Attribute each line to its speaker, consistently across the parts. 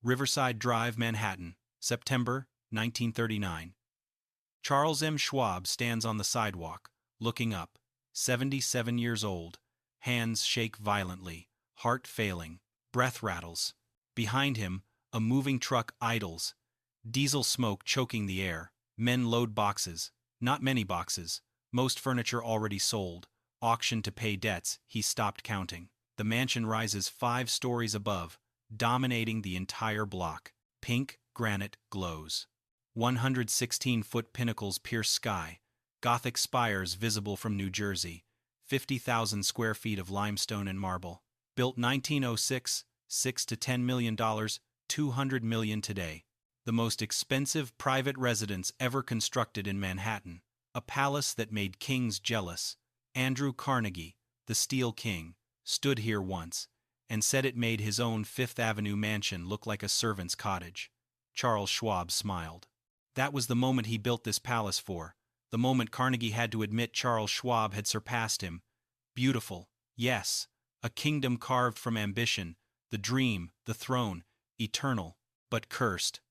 Speaker 1: Riverside Drive, Manhattan, September 1939. Charles M. Schwab stands on the sidewalk, looking up, 77 years old. Hands shake violently, heart failing, breath rattles. Behind him, a moving truck idles, diesel smoke choking the air. Men load boxes, not many boxes, most furniture already sold, auctioned to pay debts. He stopped counting. The mansion rises 5 stories above, dominating the entire block. Pink granite glows. 116-foot pinnacles pierce sky, Gothic spires visible from New Jersey, 50,000 square feet of limestone and marble. Built 1906, $6 to $10 million, $200 million today. The most expensive private residence ever constructed in Manhattan. A palace that made kings jealous. Andrew Carnegie, the Steel King, stood here once and said it made his own Fifth Avenue mansion look like a servant's cottage. Charles Schwab smiled. That was the moment he built this palace for, the moment Carnegie had to admit Charles Schwab had surpassed him. Beautiful, yes, a kingdom carved from ambition, the dream, the throne, eternal, but cursed.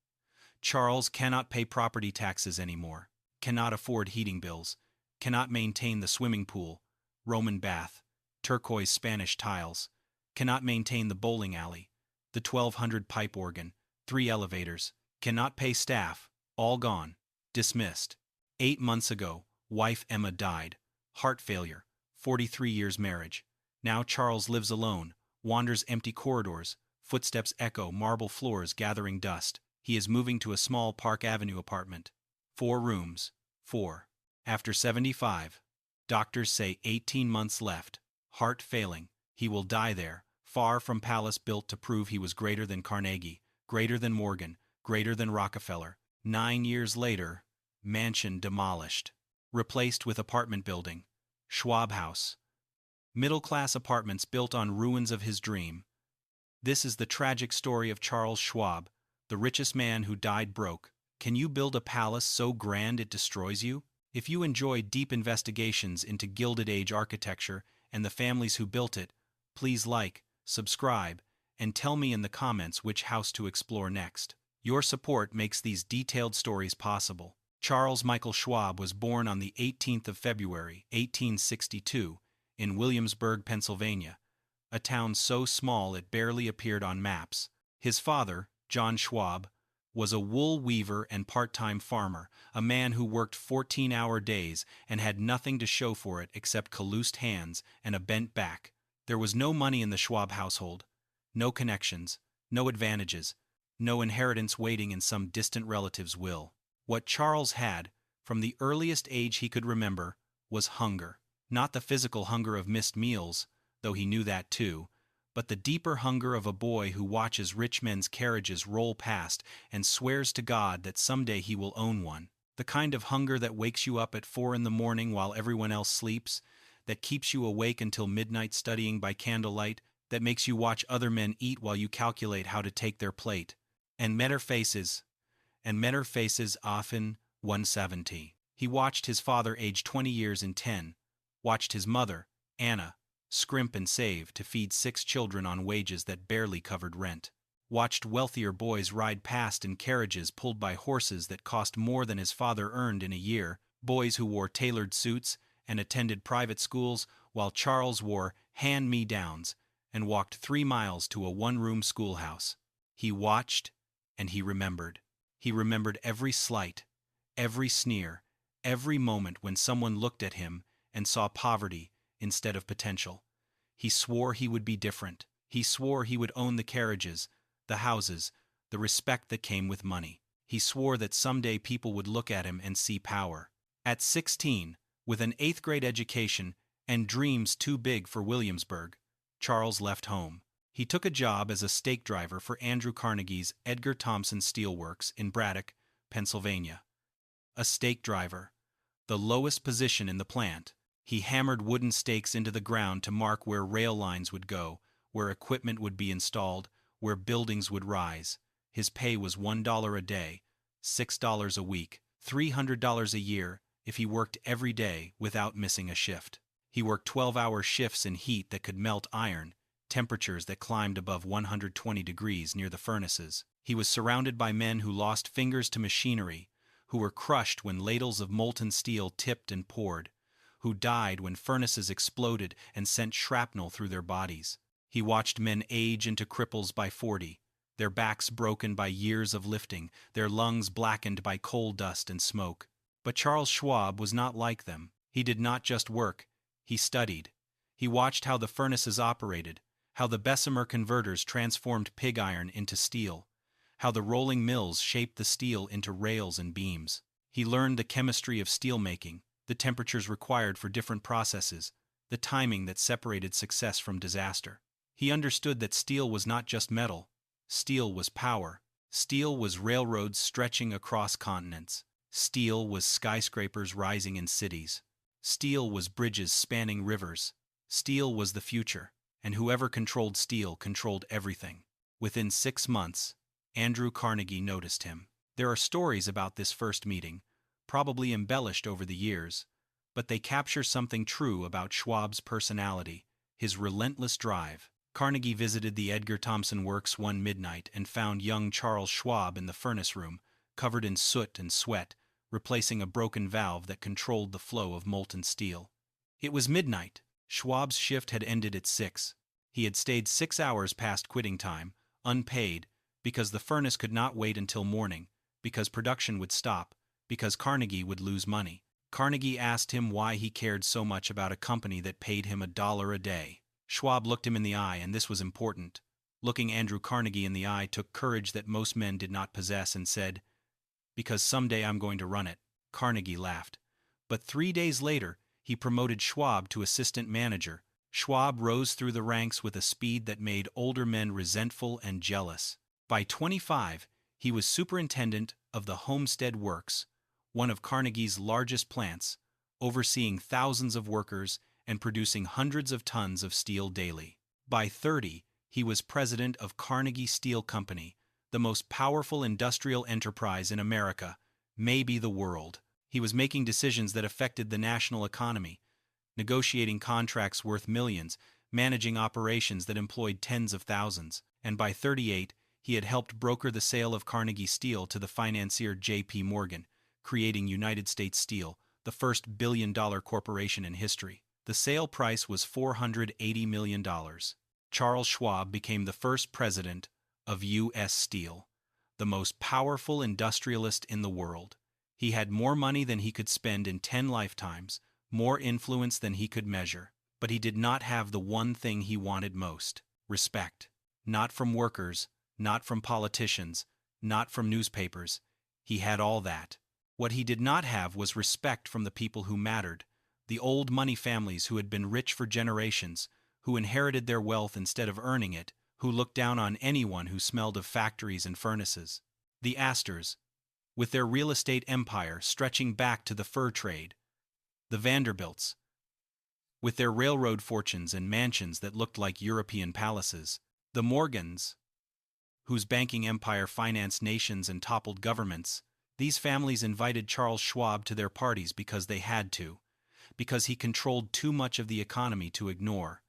Speaker 1: Charles cannot pay property taxes anymore, cannot afford heating bills, cannot maintain the swimming pool, Roman bath, turquoise Spanish tiles, cannot maintain the bowling alley, the 1,200 pipe organ, 3 elevators, cannot pay staff, all gone, dismissed. 8 months ago, wife Emma died, heart failure, 43 years marriage. Now Charles lives alone, wanders empty corridors, footsteps echo marble floors gathering dust. He is moving to a small Park Avenue apartment. 4 rooms. 4. After 75. Doctors say 18 months left. Heart failing. He will die there, far from palace built to prove he was greater than Carnegie, greater than Morgan, greater than Rockefeller. 9 years later, mansion demolished. Replaced with apartment building. Schwab House. Middle-class apartments built on ruins of his dream. This is the tragic story of Charles Schwab, the richest man who died broke. Can you build a palace so grand it destroys you? If you enjoy deep investigations into Gilded Age architecture and the families who built it, please like, subscribe, and tell me in the comments which house to explore next. Your support makes these detailed stories possible. Charles Michael Schwab was born on the 18th of February, 1862, in Williamsburg, Pennsylvania, a town so small it barely appeared on maps. His father, John Schwab, was a wool weaver and part-time farmer, a man who worked 14-hour days and had nothing to show for it except calloused hands and a bent back. There was no money in the Schwab household, no connections, no advantages, no inheritance waiting in some distant relative's will. What Charles had, from the earliest age he could remember, was hunger. Not the physical hunger of missed meals, though he knew that too, but the deeper hunger of a boy who watches rich men's carriages roll past and swears to God that someday he will own one. The kind of hunger that wakes you up at 4 in the morning while everyone else sleeps, that keeps you awake until midnight studying by candlelight, that makes you watch other men eat while you calculate how to take their plate. And men are faces often 170. He watched his father age 20 years in 10, watched his mother, Anna, scrimp and save to feed 6 children on wages that barely covered rent. Watched wealthier boys ride past in carriages pulled by horses that cost more than his father earned in a year, boys who wore tailored suits and attended private schools while Charles wore hand-me-downs and walked 3 miles to a one-room schoolhouse. He watched and he remembered. He remembered every slight, every sneer, every moment when someone looked at him and saw poverty instead of potential. He swore he would be different. He swore he would own the carriages, the houses, the respect that came with money. He swore that someday people would look at him and see power. At 16, with an 8th-grade education and dreams too big for Williamsburg, Charles left home. He took a job as a stake driver for Andrew Carnegie's Edgar Thomson Steelworks in Braddock, Pennsylvania. A stake driver, the lowest position in the plant. He hammered wooden stakes into the ground to mark where rail lines would go, where equipment would be installed, where buildings would rise. His pay was $1 a day, $6 a week, $300 a year if he worked every day without missing a shift. He worked 12-hour shifts in heat that could melt iron, temperatures that climbed above 120 degrees near the furnaces. He was surrounded by men who lost fingers to machinery, who were crushed when ladles of molten steel tipped and poured, who died when furnaces exploded and sent shrapnel through their bodies. He watched men age into cripples by 40, their backs broken by years of lifting, their lungs blackened by coal dust and smoke. But Charles Schwab was not like them. He did not just work, he studied. He watched how the furnaces operated, how the Bessemer converters transformed pig iron into steel, how the rolling mills shaped the steel into rails and beams. He learned the chemistry of steelmaking, the temperatures required for different processes, the timing that separated success from disaster. He understood that steel was not just metal. Steel was power. Steel was railroads stretching across continents. Steel was skyscrapers rising in cities. Steel was bridges spanning rivers. Steel was the future, and whoever controlled steel controlled everything. Within 6 months, Andrew Carnegie noticed him. There are stories about this first meeting, probably embellished over the years, but they capture something true about Schwab's personality, his relentless drive. Carnegie visited the Edgar Thomson Works one midnight and found young Charles Schwab in the furnace room, covered in soot and sweat, replacing a broken valve that controlled the flow of molten steel. It was midnight. Schwab's shift had ended at 6. He had stayed 6 hours past quitting time, unpaid, because the furnace could not wait until morning, because production would stop, because Carnegie would lose money. Carnegie asked him why he cared so much about a company that paid him $1 a day. Schwab looked him in the eye, and this was important. Looking Andrew Carnegie in the eye took courage that most men did not possess and said, "Because someday I'm going to run it." Carnegie laughed. But 3 days later, he promoted Schwab to assistant manager. Schwab rose through the ranks with a speed that made older men resentful and jealous. By 25, he was superintendent of the Homestead Works, one of Carnegie's largest plants, overseeing thousands of workers and producing hundreds of tons of steel daily. By 30, he was president of Carnegie Steel Company, the most powerful industrial enterprise in America, maybe the world. He was making decisions that affected the national economy, negotiating contracts worth millions, managing operations that employed tens of thousands. And by 38, he had helped broker the sale of Carnegie Steel to the financier J.P. Morgan, creating United States Steel, the first billion-dollar corporation in history. The sale price was $480 million. Charles Schwab became the first president of U.S. Steel, the most powerful industrialist in the world. He had more money than he could spend in 10 lifetimes, more influence than he could measure. But he did not have the one thing he wanted most: respect. Not from workers, not from politicians, not from newspapers. He had all that. What he did not have was respect from the people who mattered, the old money families who had been rich for generations, who inherited their wealth instead of earning it, who looked down on anyone who smelled of factories and furnaces. The Astors, with their real estate empire stretching back to the fur trade. The Vanderbilts, with their railroad fortunes and mansions that looked like European palaces. The Morgans, whose banking empire financed nations and toppled governments. These families invited Charles Schwab to their parties because they had to, because he controlled too much of the economy to ignore,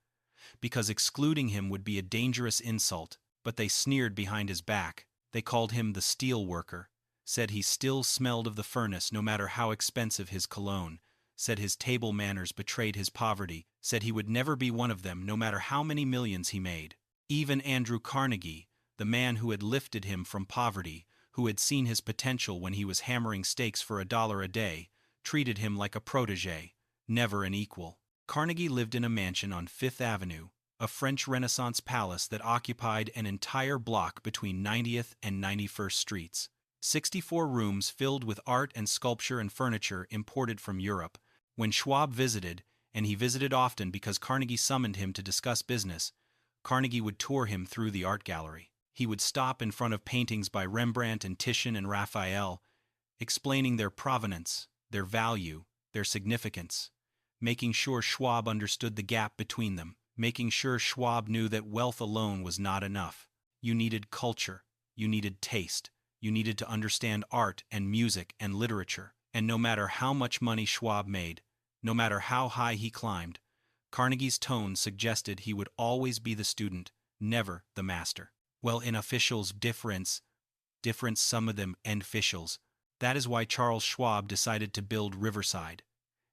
Speaker 1: because excluding him would be a dangerous insult, but they sneered behind his back. They called him the steel worker, said he still smelled of the furnace no matter how expensive his cologne, said his table manners betrayed his poverty, said he would never be one of them no matter how many millions he made. Even Andrew Carnegie, the man who had lifted him from poverty, who had seen his potential when he was hammering stakes for $1 a day, treated him like a protege, never an equal. Carnegie lived in a mansion on Fifth Avenue, a French Renaissance palace that occupied an entire block between 90th and 91st Streets. 64 rooms filled with art and sculpture and furniture imported from Europe. When Schwab visited, and he visited often because Carnegie summoned him to discuss business, Carnegie would tour him through the art gallery. He would stop in front of paintings by Rembrandt and Titian and Raphael, explaining their provenance, their value, their significance, making sure Schwab understood the gap between them, making sure Schwab knew that wealth alone was not enough. You needed culture, you needed taste, you needed to understand art and music and literature. And no matter how much money Schwab made, no matter how high he climbed, Carnegie's tone suggested he would always be the student, never the master. Well, in officials' difference, different some of them and officials. That is why Charles Schwab decided to build Riverside.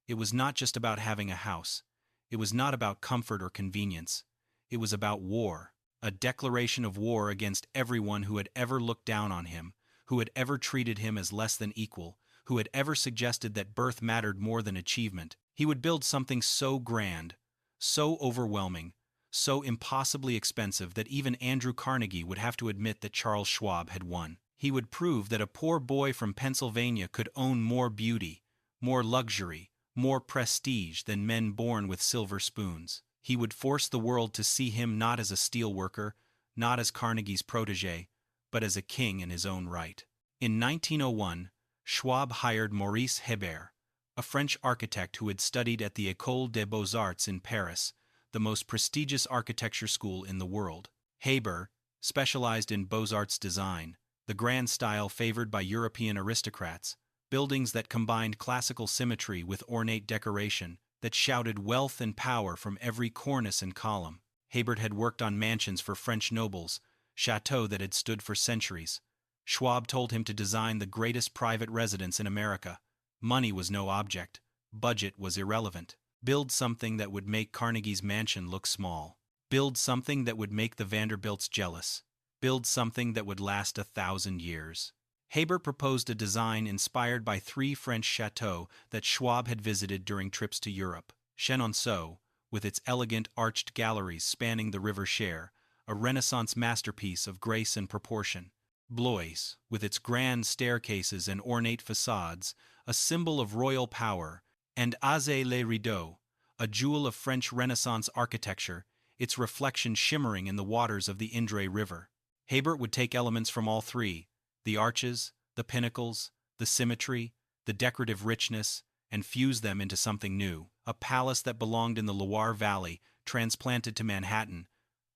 Speaker 1: It was not just about having a house. It was not about comfort or convenience. It was about war, a declaration of war against everyone who had ever looked down on him, who had ever treated him as less than equal, who had ever suggested that birth mattered more than achievement. He would build something so grand, so overwhelming, so impossibly expensive that even Andrew Carnegie would have to admit that Charles Schwab had won. He would prove that a poor boy from Pennsylvania could own more beauty, more luxury, more prestige than men born with silver spoons. He would force the world to see him not as a steelworker, not as Carnegie's protege, but as a king in his own right. In 1901, Schwab hired Maurice Hebert, a French architect who had studied at the École des Beaux-Arts in Paris, the most prestigious architecture school in the world. Hebert specialized in Beaux-Arts design, the grand style favored by European aristocrats, buildings that combined classical symmetry with ornate decoration, that shouted wealth and power from every cornice and column. Hebert had worked on mansions for French nobles, chateaux that had stood for centuries. Schwab told him to design the greatest private residence in America. Money was no object. Budget was irrelevant. Build something that would make Carnegie's mansion look small. Build something that would make the Vanderbilts jealous. Build something that would last 1,000 years. Hebert proposed a design inspired by 3 French chateaux that Schwab had visited during trips to Europe. Chenonceau, with its elegant arched galleries spanning the River Cher, a Renaissance masterpiece of grace and proportion. Blois, with its grand staircases and ornate facades, a symbol of royal power, and Azay-les-Rideaux, a jewel of French Renaissance architecture, its reflection shimmering in the waters of the Indre River. Hebert would take elements from all 3, the arches, the pinnacles, the symmetry, the decorative richness, and fuse them into something new, a palace that belonged in the Loire Valley, transplanted to Manhattan,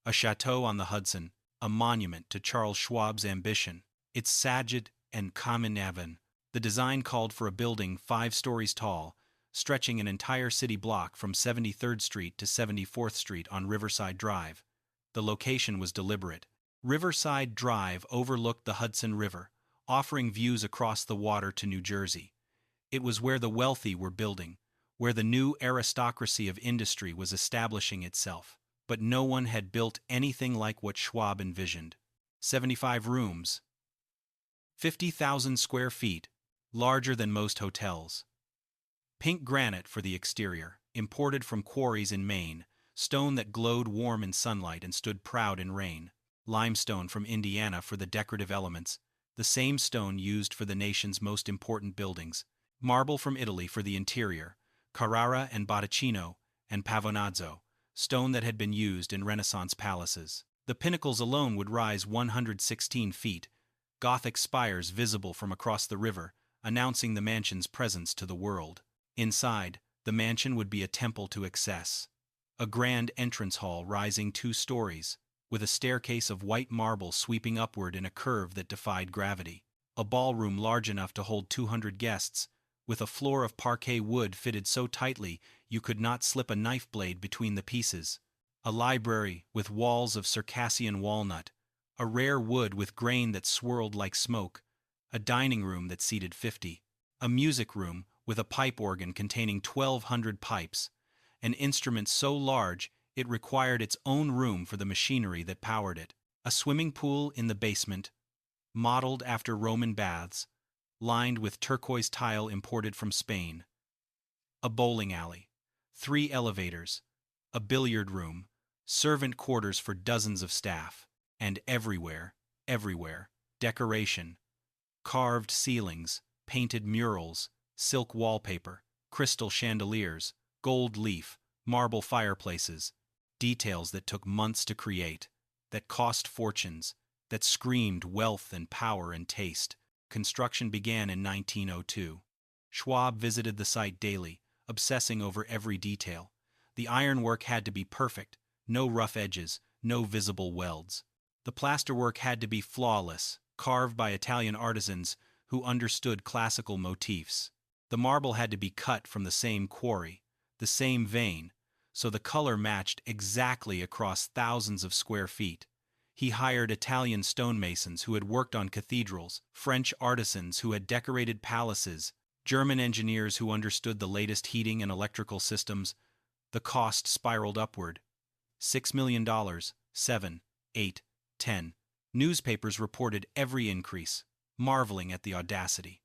Speaker 1: a chateau on the Hudson, a monument to Charles Schwab's ambition. Its Saget and Kamenaven. The design called for a building 5 stories tall, stretching an entire city block from 73rd Street to 74th Street on Riverside Drive. The location was deliberate. Riverside Drive overlooked the Hudson River, offering views across the water to New Jersey. It was where the wealthy were building, where the new aristocracy of industry was establishing itself. But no one had built anything like what Schwab envisioned. 75 rooms, 50,000 square feet, larger than most hotels. Pink granite for the exterior, imported from quarries in Maine, stone that glowed warm in sunlight and stood proud in rain. Limestone from Indiana for the decorative elements, the same stone used for the nation's most important buildings. Marble from Italy for the interior, Carrara and Botticino and Pavonazzo, stone that had been used in Renaissance palaces. The pinnacles alone would rise 116 feet, Gothic spires visible from across the river, announcing the mansion's presence to the world. Inside, the mansion would be a temple to excess. A grand entrance hall rising 2 stories, with a staircase of white marble sweeping upward in a curve that defied gravity. A ballroom large enough to hold 200 guests, with a floor of parquet wood fitted so tightly you could not slip a knife blade between the pieces. A library with walls of Circassian walnut, a rare wood with grain that swirled like smoke, a dining room that seated 50, a music room with a pipe organ containing 1,200 pipes, an instrument so large it required its own room for the machinery that powered it, a swimming pool in the basement, modeled after Roman baths, lined with turquoise tile imported from Spain, a bowling alley, 3 elevators, a billiard room, servant quarters for dozens of staff, and everywhere, decoration, carved ceilings, painted murals, silk wallpaper, crystal chandeliers, gold leaf, marble fireplaces, details that took months to create, that cost fortunes, that screamed wealth and power and taste. Construction began in 1902. Schwab visited the site daily, obsessing over every detail. The ironwork had to be perfect, no rough edges, no visible welds. The plasterwork had to be flawless, carved by Italian artisans who understood classical motifs. The marble had to be cut from the same quarry, the same vein, so the color matched exactly across thousands of square feet. He hired Italian stonemasons who had worked on cathedrals, French artisans who had decorated palaces, German engineers who understood the latest heating and electrical systems. The cost spiraled upward. $6 million, 7, 8, 10. Newspapers reported every increase, marveling at the audacity.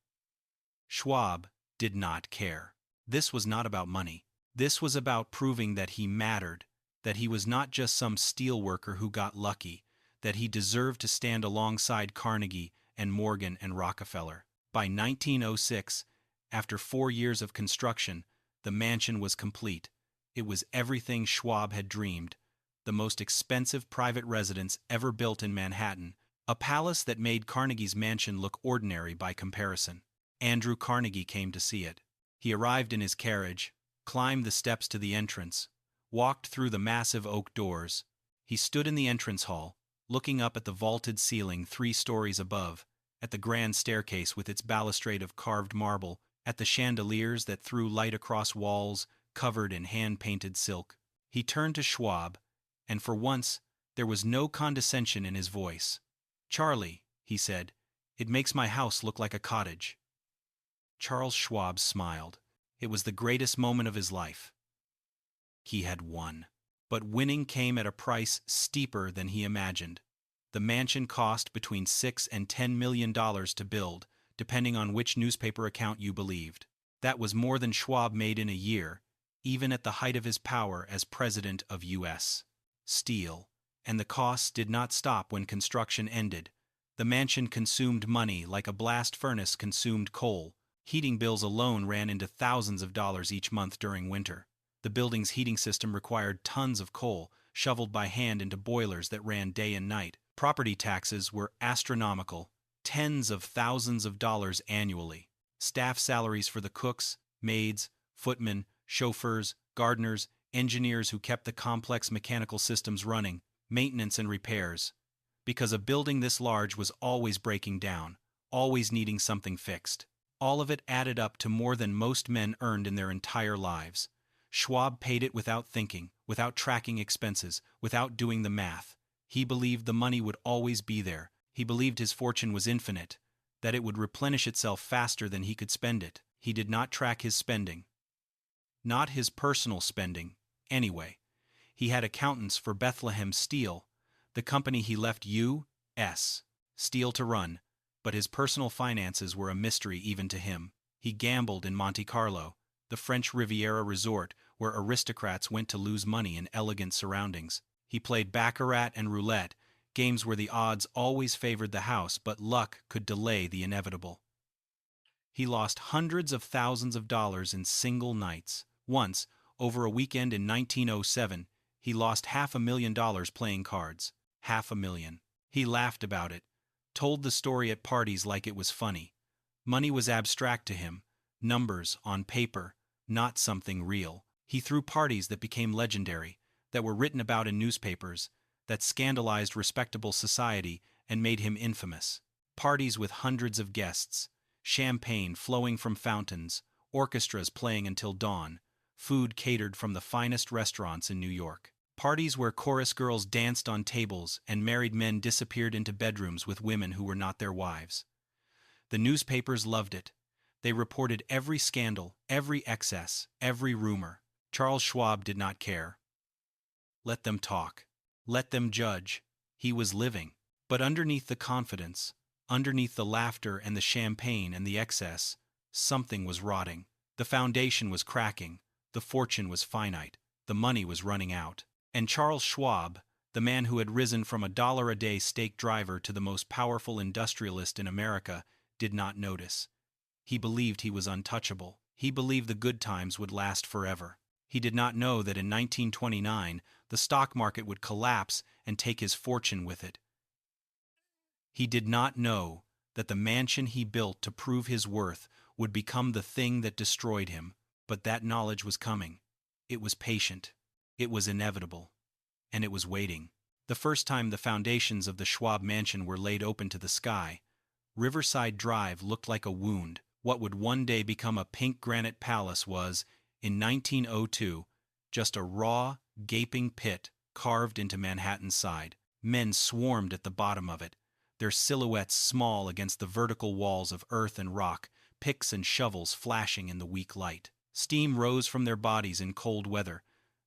Speaker 1: Schwab did not care. This was not about money. This was about proving that he mattered, that he was not just some steel worker who got lucky, that he deserved to stand alongside Carnegie and Morgan and Rockefeller. By 1906, after 4 years of construction, the mansion was complete. It was everything Schwab had dreamed. The most expensive private residence ever built in Manhattan, a palace that made Carnegie's mansion look ordinary by comparison. Andrew Carnegie came to see it. He arrived in his carriage, climbed the steps to the entrance, walked through the massive oak doors. He stood in the entrance hall, looking up at the vaulted ceiling 3 stories above, at the grand staircase with its balustrade of carved marble, at the chandeliers that threw light across walls covered in hand-painted silk. He turned to Schwab, and for once there was no condescension in his voice. "Charlie," he said, "it makes my house look like a cottage." Charles Schwab smiled. It was the greatest moment of his life. He had won. But winning came at a price steeper than he imagined. The mansion cost between $6 and $10 million to build, depending on which newspaper account you believed. That was more than Schwab made in a year, even at the height of his power as president of U.S. Steel. And the costs did not stop when construction ended. The mansion consumed money like a blast furnace consumed coal. Heating bills alone ran into thousands of dollars each month during winter. The building's heating system required tons of coal, shoveled by hand into boilers that ran day and night. Property taxes were astronomical, tens of thousands of dollars annually. Staff salaries for the cooks, maids, footmen, chauffeurs, gardeners, engineers who kept the complex mechanical systems running, maintenance and repairs. Because a building this large was always breaking down, always needing something fixed. All of it added up to more than most men earned in their entire lives. Schwab paid it without thinking, without tracking expenses, without doing the math. He believed the money would always be there. He believed his fortune was infinite, that it would replenish itself faster than he could spend it. He did not track his spending. Not his personal spending, anyway. He had accountants for Bethlehem Steel, the company he left U.S. Steel to run, but his personal finances were a mystery even to him. He gambled in Monte Carlo, the French Riviera resort where aristocrats went to lose money in elegant surroundings. He played baccarat and roulette, games where the odds always favored the house, but luck could delay the inevitable. He lost hundreds of thousands of dollars in single nights. Once, over a weekend in 1907, he lost $500,000 playing cards. $500,000. He laughed about it, told the story at parties like it was funny. Money was abstract to him, numbers on paper, not something real. He threw parties that became legendary, that were written about in newspapers, that scandalized respectable society and made him infamous. Parties with hundreds of guests, champagne flowing from fountains, orchestras playing until dawn, food catered from the finest restaurants in New York. Parties where chorus girls danced on tables and married men disappeared into bedrooms with women who were not their wives. The newspapers loved it. They reported every scandal, every excess, every rumor. Charles Schwab did not care. Let them talk. Let them judge. He was living. But underneath the confidence, underneath the laughter and the champagne and the excess, something was rotting. The foundation was cracking. The fortune was finite. The money was running out. And Charles Schwab, the man who had risen from $1-a-day stake driver to the most powerful industrialist in America, did not notice. He believed he was untouchable. He believed the good times would last forever. He did not know that in 1929 the stock market would collapse and take his fortune with it. He did not know that the mansion he built to prove his worth would become the thing that destroyed him. But that knowledge was coming. It was patient. It was inevitable. And it was waiting. The first time the foundations of the Schwab mansion were laid open to the sky, Riverside Drive looked like a wound. What would one day become a pink granite palace was, in 1902, just a raw, gaping pit carved into Manhattan's side. Men swarmed at the bottom of it, their silhouettes small against the vertical walls of earth and rock, picks and shovels flashing in the weak light. Steam rose from their bodies in cold weather,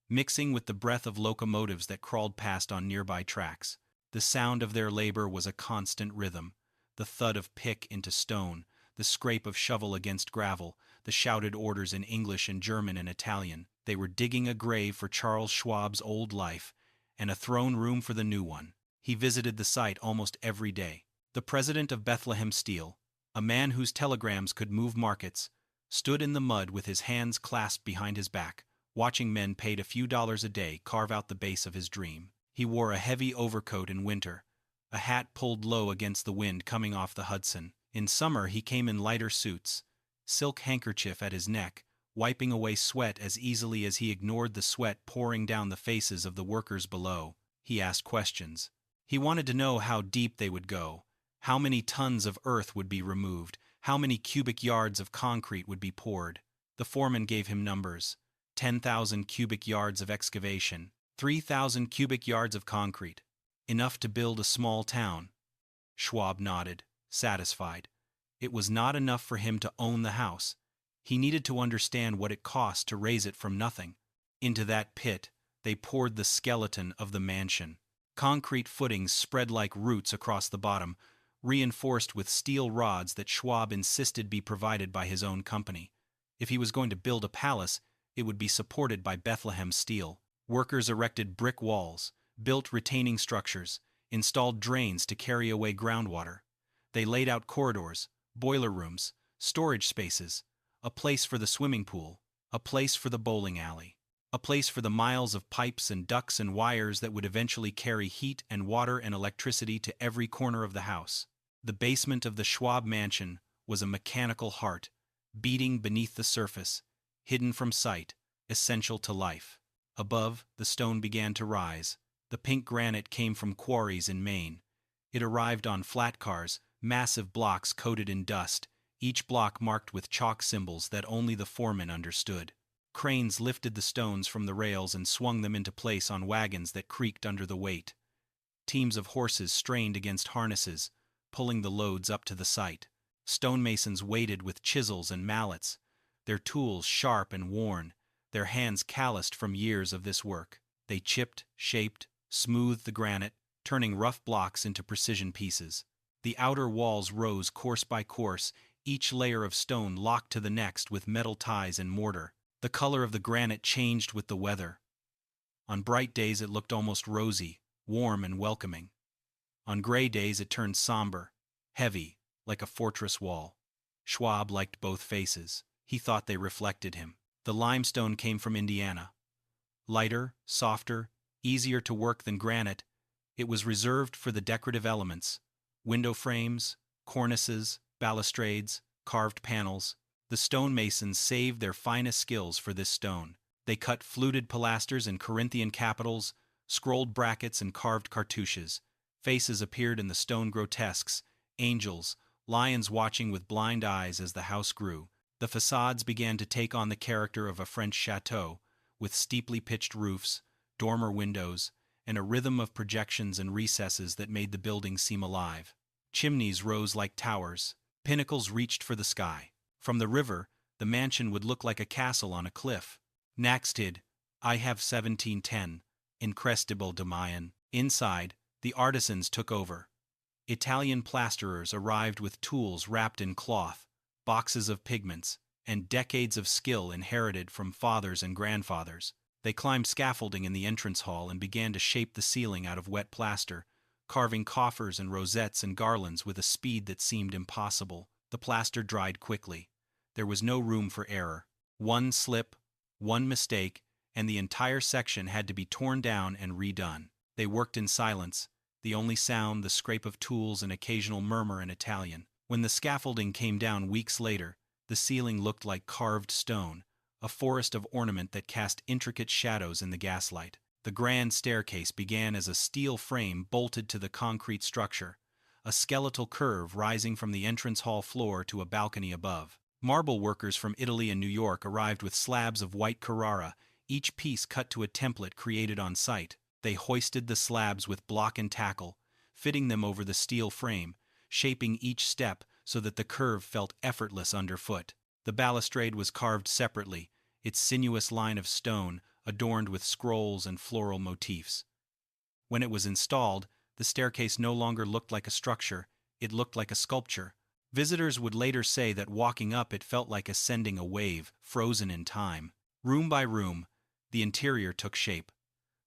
Speaker 1: mixing with the breath of locomotives that crawled past on nearby tracks. The sound of their labor was a constant rhythm, the thud of pick into stone, the scrape of shovel against gravel, the shouted orders in English and German and Italian. They were digging a grave for Charles Schwab's old life and a throne room for the new one. He visited the site almost every day. The president of Bethlehem Steel, a man whose telegrams could move markets, stood in the mud with his hands clasped behind his back, watching men paid a few dollars a day carve out the base of his dream. He wore a heavy overcoat in winter, a hat pulled low against the wind coming off the Hudson. In summer he came in lighter suits, silk handkerchief at his neck, wiping away sweat as easily as he ignored the sweat pouring down the faces of the workers below. He asked questions. He wanted to know how deep they would go, how many tons of earth would be removed, how many cubic yards of concrete would be poured. The foreman gave him numbers: 10,000 cubic yards of excavation, 3,000 cubic yards of concrete, enough to build a small town. Schwab nodded, satisfied. It was not enough for him to own the house. He needed to understand what it cost to raise it from nothing. Into that pit, they poured the skeleton of the mansion. Concrete footings spread like roots across the bottom, reinforced with steel rods that Schwab insisted be provided by his own company. If he was going to build a palace, it would be supported by Bethlehem Steel. Workers erected brick walls, built retaining structures, installed drains to carry away groundwater. They laid out corridors, boiler rooms, storage spaces, a place for the swimming pool, a place for the bowling alley, a place for the miles of pipes and ducts and wires that would eventually carry heat and water and electricity to every corner of the house. The basement of the Schwab mansion was a mechanical heart, beating beneath the surface, hidden from sight, essential to life. Above, the stone began to rise. The pink granite came from quarries in Maine. It arrived on flat cars, massive blocks coated in dust, each block marked with chalk symbols that only the foreman understood. Cranes lifted the stones from the rails and swung them into place on wagons that creaked under the weight. Teams of horses strained against harnesses, pulling the loads up to the site. Stonemasons waited with chisels and mallets, their tools sharp and worn, their hands calloused from years of this work. They chipped, shaped, smoothed the granite, turning rough blocks into precision pieces. The outer walls rose course by course, each layer of stone locked to the next with metal ties and mortar. The color of the granite changed with the weather. On bright days it looked almost rosy, warm and welcoming. On gray days it turned somber, heavy, like a fortress wall. Schwab liked both faces. He thought they reflected him. The limestone came from Indiana. Lighter, softer, easier to work than granite, it was reserved for the decorative elements: window frames, cornices, balustrades, carved panels. The stonemasons saved their finest skills for this stone. They cut fluted pilasters and Corinthian capitals, scrolled brackets and carved cartouches. Faces appeared in the stone grotesques, angels, lions watching with blind eyes as the house grew. The facades began to take on the character of a French chateau, with steeply pitched roofs, dormer windows, and a rhythm of projections and recesses that made the building seem alive. Chimneys rose like towers. Pinnacles reached for the sky. From the river, the mansion would look like a castle on a cliff. Naxted, I have 1710, Incredible de Mayan. Inside, the artisans took over. Italian plasterers arrived with tools wrapped in cloth, boxes of pigments, and decades of skill inherited from fathers and grandfathers. They climbed scaffolding in the entrance hall and began to shape the ceiling out of wet plaster, carving coffers and rosettes and garlands with a speed that seemed impossible. The plaster dried quickly. There was no room for error. One slip, one mistake, and the entire section had to be torn down and redone. They worked in silence, the only sound the scrape of tools and occasional murmur in Italian. When the scaffolding came down weeks later, the ceiling looked like carved stone, a forest of ornament that cast intricate shadows in the gaslight. The grand staircase began as a steel frame bolted to the concrete structure, a skeletal curve rising from the entrance hall floor to a balcony above. Marble workers from Italy and New York arrived with slabs of white Carrara, each piece cut to a template created on site. They hoisted the slabs with block and tackle, fitting them over the steel frame, shaping each step so that the curve felt effortless underfoot. The balustrade was carved separately, its sinuous line of stone adorned with scrolls and floral motifs. When it was installed, the staircase no longer looked like a structure, it looked like a sculpture. Visitors would later say that walking up it felt like ascending a wave, frozen in time. Room by room, the interior took shape.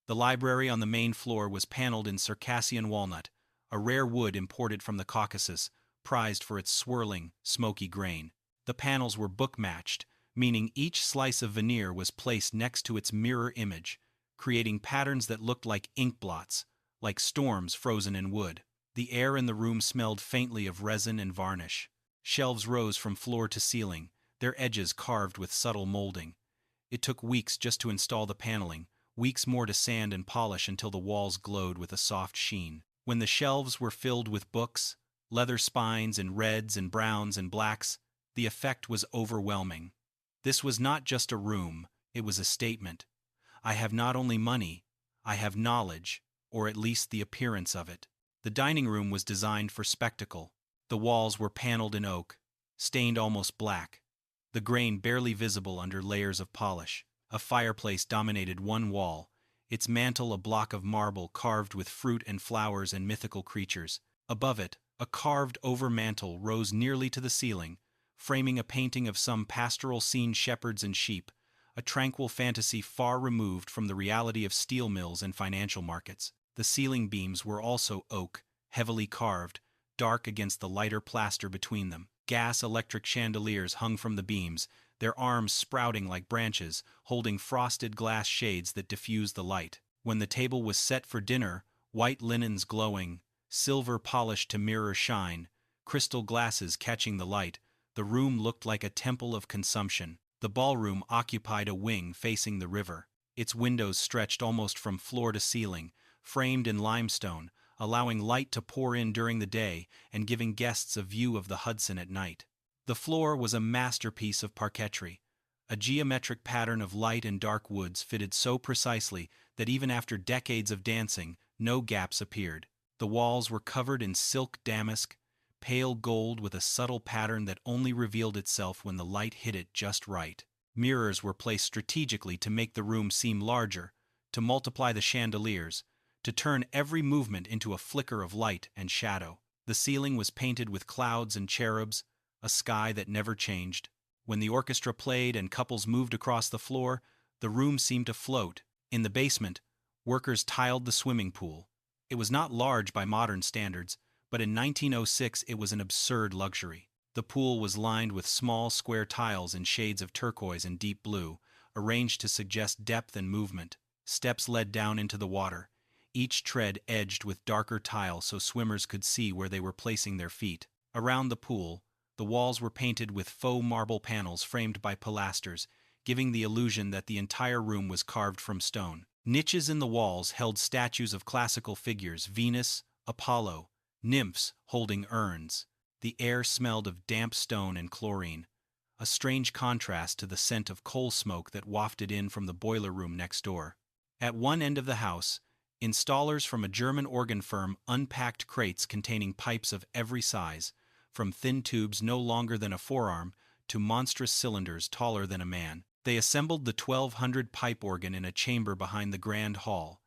Speaker 1: The library on the main floor was paneled in Circassian walnut, a rare wood imported from the Caucasus, prized for its swirling, smoky grain. The panels were book-matched, meaning each slice of veneer was placed next to its mirror image, creating patterns that looked like ink blots, like storms frozen in wood. The air in the room smelled faintly of resin and varnish. Shelves rose from floor to ceiling, their edges carved with subtle molding. It took weeks just to install the paneling, weeks more to sand and polish until the walls glowed with a soft sheen. When the shelves were filled with books, leather spines in reds and browns and blacks, the effect was overwhelming. This was not just a room, it was a statement. I have not only money, I have knowledge, or at least the appearance of it. The dining room was designed for spectacle. The walls were paneled in oak, stained almost black, the grain barely visible under layers of polish. A fireplace dominated one wall, its mantel a block of marble carved with fruit and flowers and mythical creatures. Above it, a carved-over mantel rose nearly to the ceiling, framing a painting of some pastoral scene, shepherds and sheep, a tranquil fantasy far removed from the reality of steel mills and financial markets. The ceiling beams were also oak, heavily carved, dark against the lighter plaster between them. Gas-electric chandeliers hung from the beams, their arms sprouting like branches, holding frosted glass shades that diffused the light. When the table was set for dinner, white linens glowing, silver polished to mirror shine, crystal glasses catching the light, the room looked like a temple of consumption. The ballroom occupied a wing facing the river. Its windows stretched almost from floor to ceiling, framed in limestone, allowing light to pour in during the day and giving guests a view of the Hudson at night. The floor was a masterpiece of parquetry, a geometric pattern of light and dark woods fitted so precisely that even after decades of dancing, no gaps appeared. The walls were covered in silk damask, pale gold with a subtle pattern that only revealed itself when the light hit it just right. Mirrors were placed strategically to make the room seem larger, to multiply the chandeliers, to turn every movement into a flicker of light and shadow. The ceiling was painted with clouds and cherubs, a sky that never changed. When the orchestra played and couples moved across the floor, the room seemed to float. In the basement, workers tiled the swimming pool. It was not large by modern standards, but in 1906 it was an absurd luxury. The pool was lined with small square tiles in shades of turquoise and deep blue, arranged to suggest depth and movement. Steps led down into the water, each tread edged with darker tile so swimmers could see where they were placing their feet. Around the pool, the walls were painted with faux marble panels framed by pilasters, giving the illusion that the entire room was carved from stone. Niches in the walls held statues of classical figures: Venus, Apollo, nymphs holding urns. The air smelled of damp stone and chlorine, a strange contrast to the scent of coal smoke that wafted in from the boiler room next door. At one end of the house, installers from a German organ firm unpacked crates containing pipes of every size, from thin tubes no longer than a forearm to monstrous cylinders taller than a man. They assembled the 1200 pipe organ in a chamber behind the grand hall,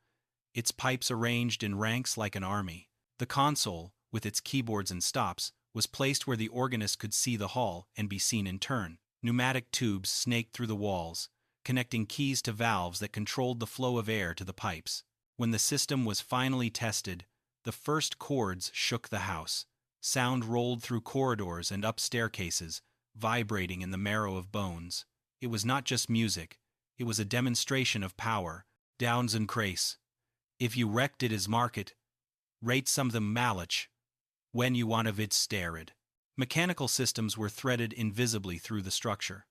Speaker 1: its pipes arranged in ranks like an army. The console, with its keyboards and stops, was placed where the organist could see the hall and be seen in turn. Pneumatic tubes snaked through the walls, connecting keys to valves that controlled the flow of air to the pipes. When the system was finally tested, the first chords shook the house. Sound rolled through corridors and up staircases, vibrating in the marrow of bones. It was not just music, it was a demonstration of power. Downs and Crace. If you wrecked it as market, rate some of them malach, when you want of it stared. Mechanical systems were threaded invisibly through the structure.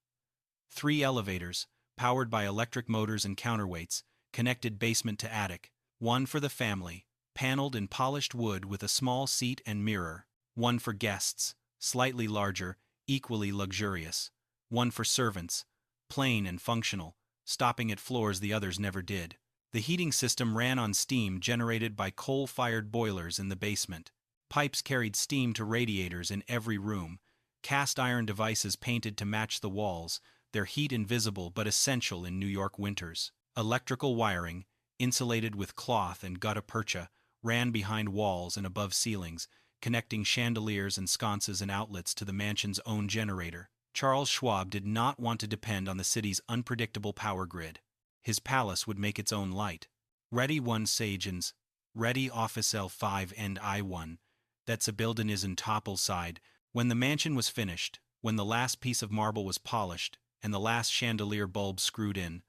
Speaker 1: 3 elevators, powered by electric motors and counterweights, connected basement to attic. One for the family, paneled in polished wood with a small seat and mirror. One for guests, slightly larger, equally luxurious. One for servants, plain and functional, stopping at floors the others never did. The heating system ran on steam generated by coal-fired boilers in the basement. Pipes carried steam to radiators in every room, cast-iron devices painted to match the walls, their heat invisible but essential in New York winters. Electrical wiring, insulated with cloth and gutta percha, ran behind walls and above ceilings, connecting chandeliers and sconces and outlets to the mansion's own generator. Charles Schwab did not want to depend on the city's unpredictable power grid. His palace would make its own light. Ready 1 Sagens, ready Office L5 and I1, that's a building is in Toppleside. When the mansion was finished, when the last piece of marble was polished, and the last chandelier bulb screwed in,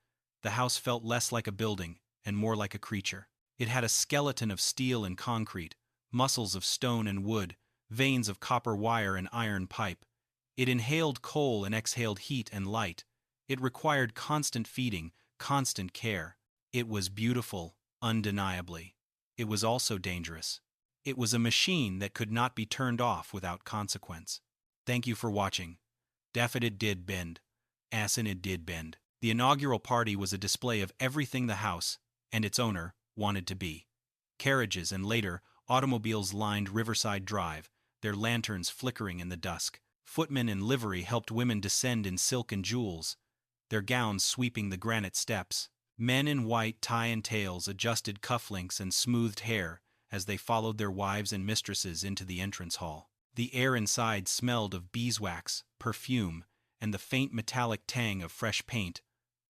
Speaker 1: the house felt less like a building and more like a creature. It had a skeleton of steel and concrete, muscles of stone and wood, veins of copper wire and iron pipe. It inhaled coal and exhaled heat and light. It required constant feeding, constant care. It was beautiful, undeniably. It was also dangerous. It was a machine that could not be turned off without consequence. Thank you for watching. Daffodil did bend. Assin it did bend. The inaugural party was a display of everything the house, and its owner, wanted to be. Carriages and later, automobiles lined Riverside Drive, their lanterns flickering in the dusk. Footmen in livery helped women descend in silk and jewels, their gowns sweeping the granite steps. Men in white tie and tails adjusted cufflinks and smoothed hair as they followed their wives and mistresses into the entrance hall. The air inside smelled of beeswax, perfume, and the faint metallic tang of fresh paint.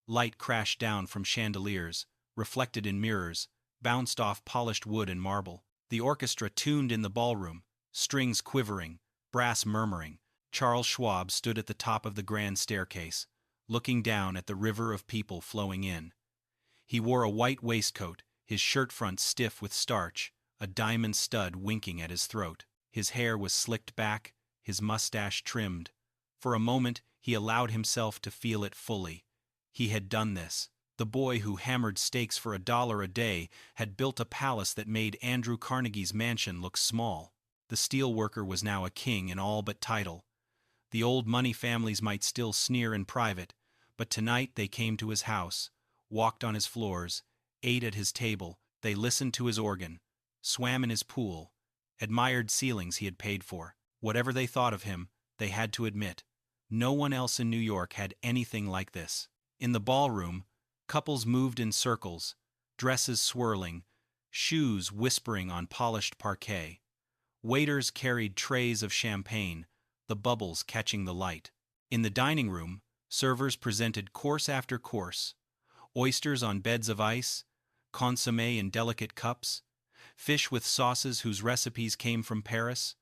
Speaker 1: Light crashed down from chandeliers, reflected in mirrors, bounced off polished wood and marble. The orchestra tuned in the ballroom, strings quivering, brass murmuring. Charles Schwab stood at the top of the grand staircase, looking down at the river of people flowing in. He wore a white waistcoat, his shirt front stiff with starch, a diamond stud winking at his throat. His hair was slicked back, his mustache trimmed. For a moment, he allowed himself to feel it fully. He had done this. The boy who hammered stakes for $1 a day had built a palace that made Andrew Carnegie's mansion look small. The steelworker was now a king in all but title. The old money families might still sneer in private, but tonight they came to his house, walked on his floors, ate at his table, they listened to his organ, swam in his pool, admired ceilings he had paid for. Whatever they thought of him, they had to admit, no one else in New York had anything like this. In the ballroom, couples moved in circles, dresses swirling, shoes whispering on polished parquet. Waiters carried trays of champagne, the bubbles catching the light. In the dining room, servers presented course after course, oysters on beds of ice, consommé in delicate cups, fish with sauces whose recipes came from Paris,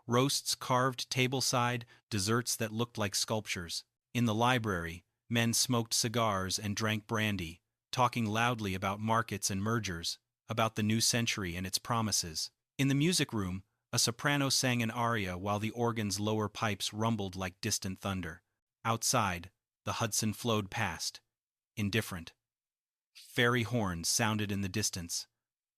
Speaker 1: roasts carved tableside, desserts that looked like sculptures. In the library, men smoked cigars and drank brandy, talking loudly about markets and mergers, about the new century and its promises. In the music room, a soprano sang an aria while the organ's lower pipes rumbled like distant thunder. Outside, the Hudson flowed past, indifferent. Ferry horns sounded in the distance.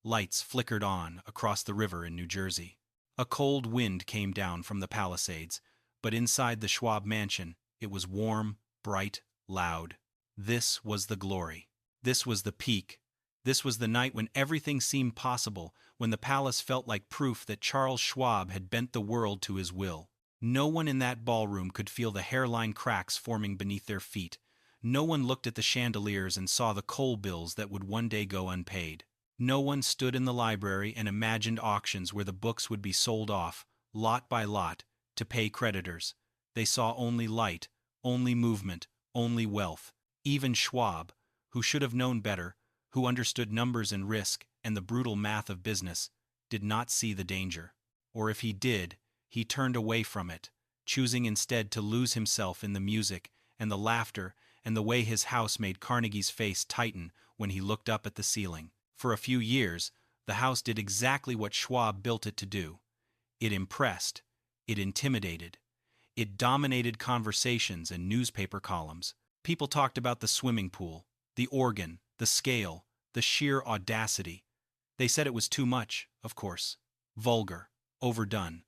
Speaker 1: Lights flickered on across the river in New Jersey. A cold wind came down from the Palisades, but inside the Schwab mansion, it was warm, bright, loud. This was the glory. This was the peak. This was the night when everything seemed possible, when the palace felt like proof that Charles Schwab had bent the world to his will. No one in that ballroom could feel the hairline cracks forming beneath their feet. No one looked at the chandeliers and saw the coal bills that would one day go unpaid. No one stood in the library and imagined auctions where the books would be sold off, lot by lot, to pay creditors. They saw only light, only movement, only wealth. Even Schwab, who should have known better, who understood numbers and risk and the brutal math of business, did not see the danger. Or if he did, he turned away from it, choosing instead to lose himself in the music and the laughter and the way his house made Carnegie's face tighten when he looked up at the ceiling. For a few years, the house did exactly what Schwab built it to do. It impressed. It intimidated. It dominated conversations and newspaper columns. People talked about the swimming pool, the organ, the scale, the sheer audacity. They said it was too much, of course. Vulgar, overdone.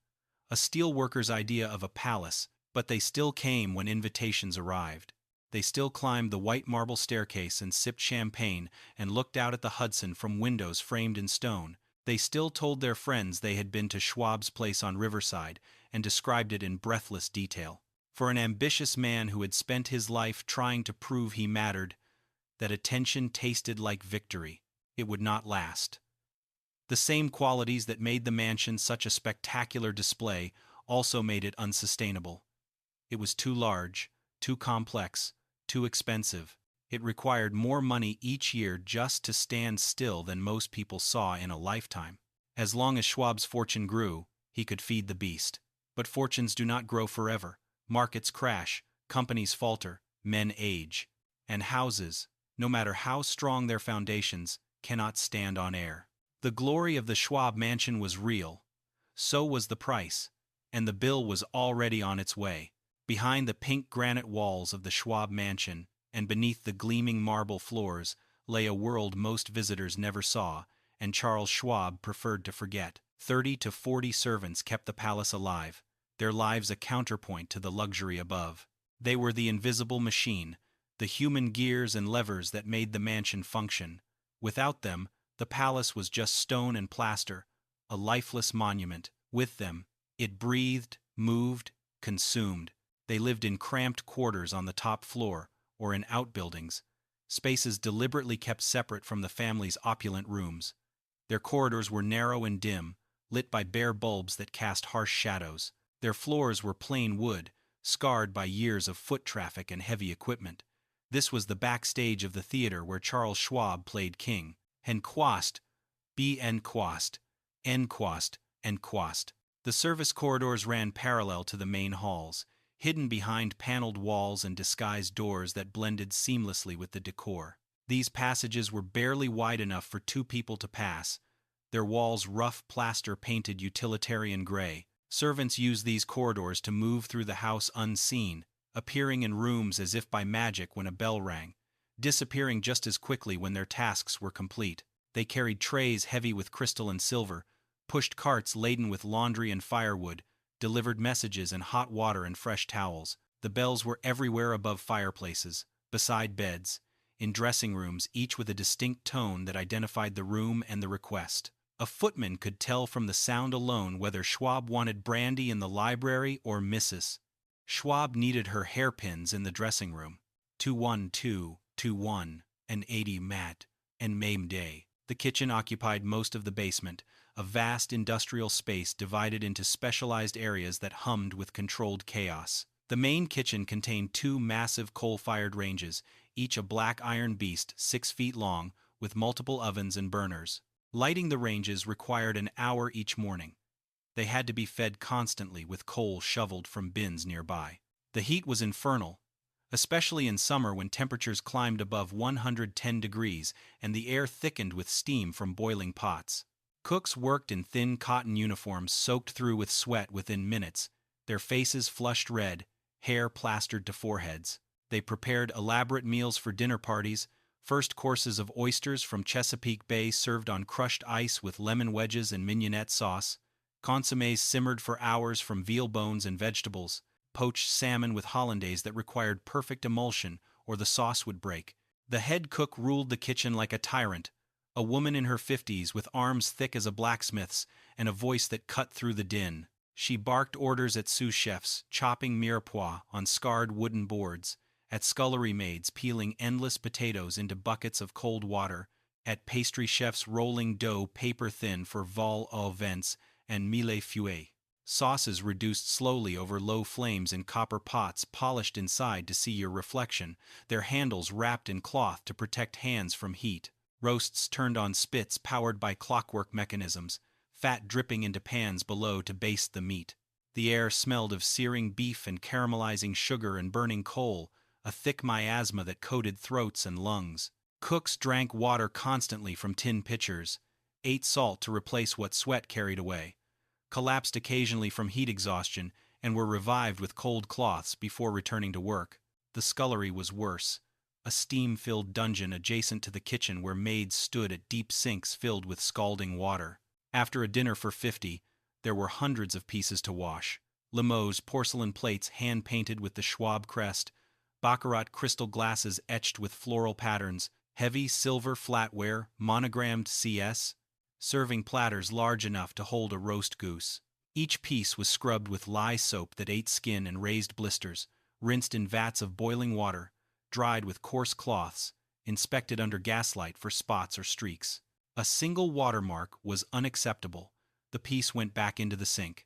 Speaker 1: A steelworker's idea of a palace, but they still came when invitations arrived. They still climbed the white marble staircase and sipped champagne and looked out at the Hudson from windows framed in stone. They still told their friends they had been to Schwab's place on Riverside and described it in breathless detail. For an ambitious man who had spent his life trying to prove he mattered, that attention tasted like victory. It would not last. The same qualities that made the mansion such a spectacular display also made it unsustainable. It was too large, too complex, too expensive. It required more money each year just to stand still than most people saw in a lifetime. As long as Schwab's fortune grew, he could feed the beast. But fortunes do not grow forever. Markets crash, companies falter, men age. And houses, no matter how strong their foundations, cannot stand on air. The glory of the Schwab mansion was real. So was the price, and the bill was already on its way. Behind the pink granite walls of the Schwab mansion, and beneath the gleaming marble floors, lay a world most visitors never saw, and Charles Schwab preferred to forget. 30 to 40 servants kept the palace alive, their lives a counterpoint to the luxury above. They were the invisible machine, the human gears and levers that made the mansion function. Without them, the palace was just stone and plaster, a lifeless monument. With them, it breathed, moved, consumed. They lived in cramped quarters on the top floor, or in outbuildings, spaces deliberately kept separate from the family's opulent rooms. Their corridors were narrow and dim, lit by bare bulbs that cast harsh shadows. Their floors were plain wood, scarred by years of foot traffic and heavy equipment. This was the backstage of the theater where Charles Schwab played king. En quast, be en quast, en quast, en quast. The service corridors ran parallel to the main halls, hidden behind paneled walls and disguised doors that blended seamlessly with the decor. These passages were barely wide enough for two people to pass, their walls rough plaster painted utilitarian gray. Servants used these corridors to move through the house unseen, appearing in rooms as if by magic when a bell rang, disappearing just as quickly when their tasks were complete. They carried trays heavy with crystal and silver, pushed carts laden with laundry and firewood, delivered messages and hot water and fresh towels. The bells were everywhere above fireplaces, beside beds, in dressing rooms, each with a distinct tone that identified the room and the request. A footman could tell from the sound alone whether Schwab wanted brandy in the library or Mrs. Schwab needed her hairpins in the dressing room. 212, 21, and 80 mat, and Mame Day. The kitchen occupied most of the basement, a vast industrial space divided into specialized areas that hummed with controlled chaos. The main kitchen contained two massive coal-fired ranges, each a black iron beast 6 feet long, with multiple ovens and burners. Lighting the ranges required an hour each morning. They had to be fed constantly with coal shoveled from bins nearby. The heat was infernal, especially in summer when temperatures climbed above 110 degrees and the air thickened with steam from boiling pots. Cooks worked in thin cotton uniforms soaked through with sweat within minutes, their faces flushed red, hair plastered to foreheads. They prepared elaborate meals for dinner parties, first courses of oysters from Chesapeake Bay served on crushed ice with lemon wedges and mignonette sauce, consommes simmered for hours from veal bones and vegetables, poached salmon with hollandaise that required perfect emulsion or the sauce would break. The head cook ruled the kitchen like a tyrant, a woman in her 50s with arms thick as a blacksmith's and a voice that cut through the din. She barked orders at sous chefs, chopping mirepoix on scarred wooden boards, at scullery maids peeling endless potatoes into buckets of cold water, at pastry chefs rolling dough paper-thin for vol au vents and mille feuilles. Sauces reduced slowly over low flames in copper pots polished inside to see your reflection, their handles wrapped in cloth to protect hands from heat. Roasts turned on spits powered by clockwork mechanisms, fat dripping into pans below to baste the meat. The air smelled of searing beef and caramelizing sugar and burning coal, a thick miasma that coated throats and lungs. Cooks drank water constantly from tin pitchers, ate salt to replace what sweat carried away, collapsed occasionally from heat exhaustion, and were revived with cold cloths before returning to work. The scullery was worse, a steam-filled dungeon adjacent to the kitchen where maids stood at deep sinks filled with scalding water. After a dinner for 50, there were hundreds of pieces to wash. Limoges porcelain plates hand-painted with the Schwab crest, baccarat crystal glasses etched with floral patterns, heavy silver flatware, monogrammed CS, serving platters large enough to hold a roast goose. Each piece was scrubbed with lye soap that ate skin and raised blisters, rinsed in vats of boiling water, dried with coarse cloths, inspected under gaslight for spots or streaks. A single watermark was unacceptable. The piece went back into the sink.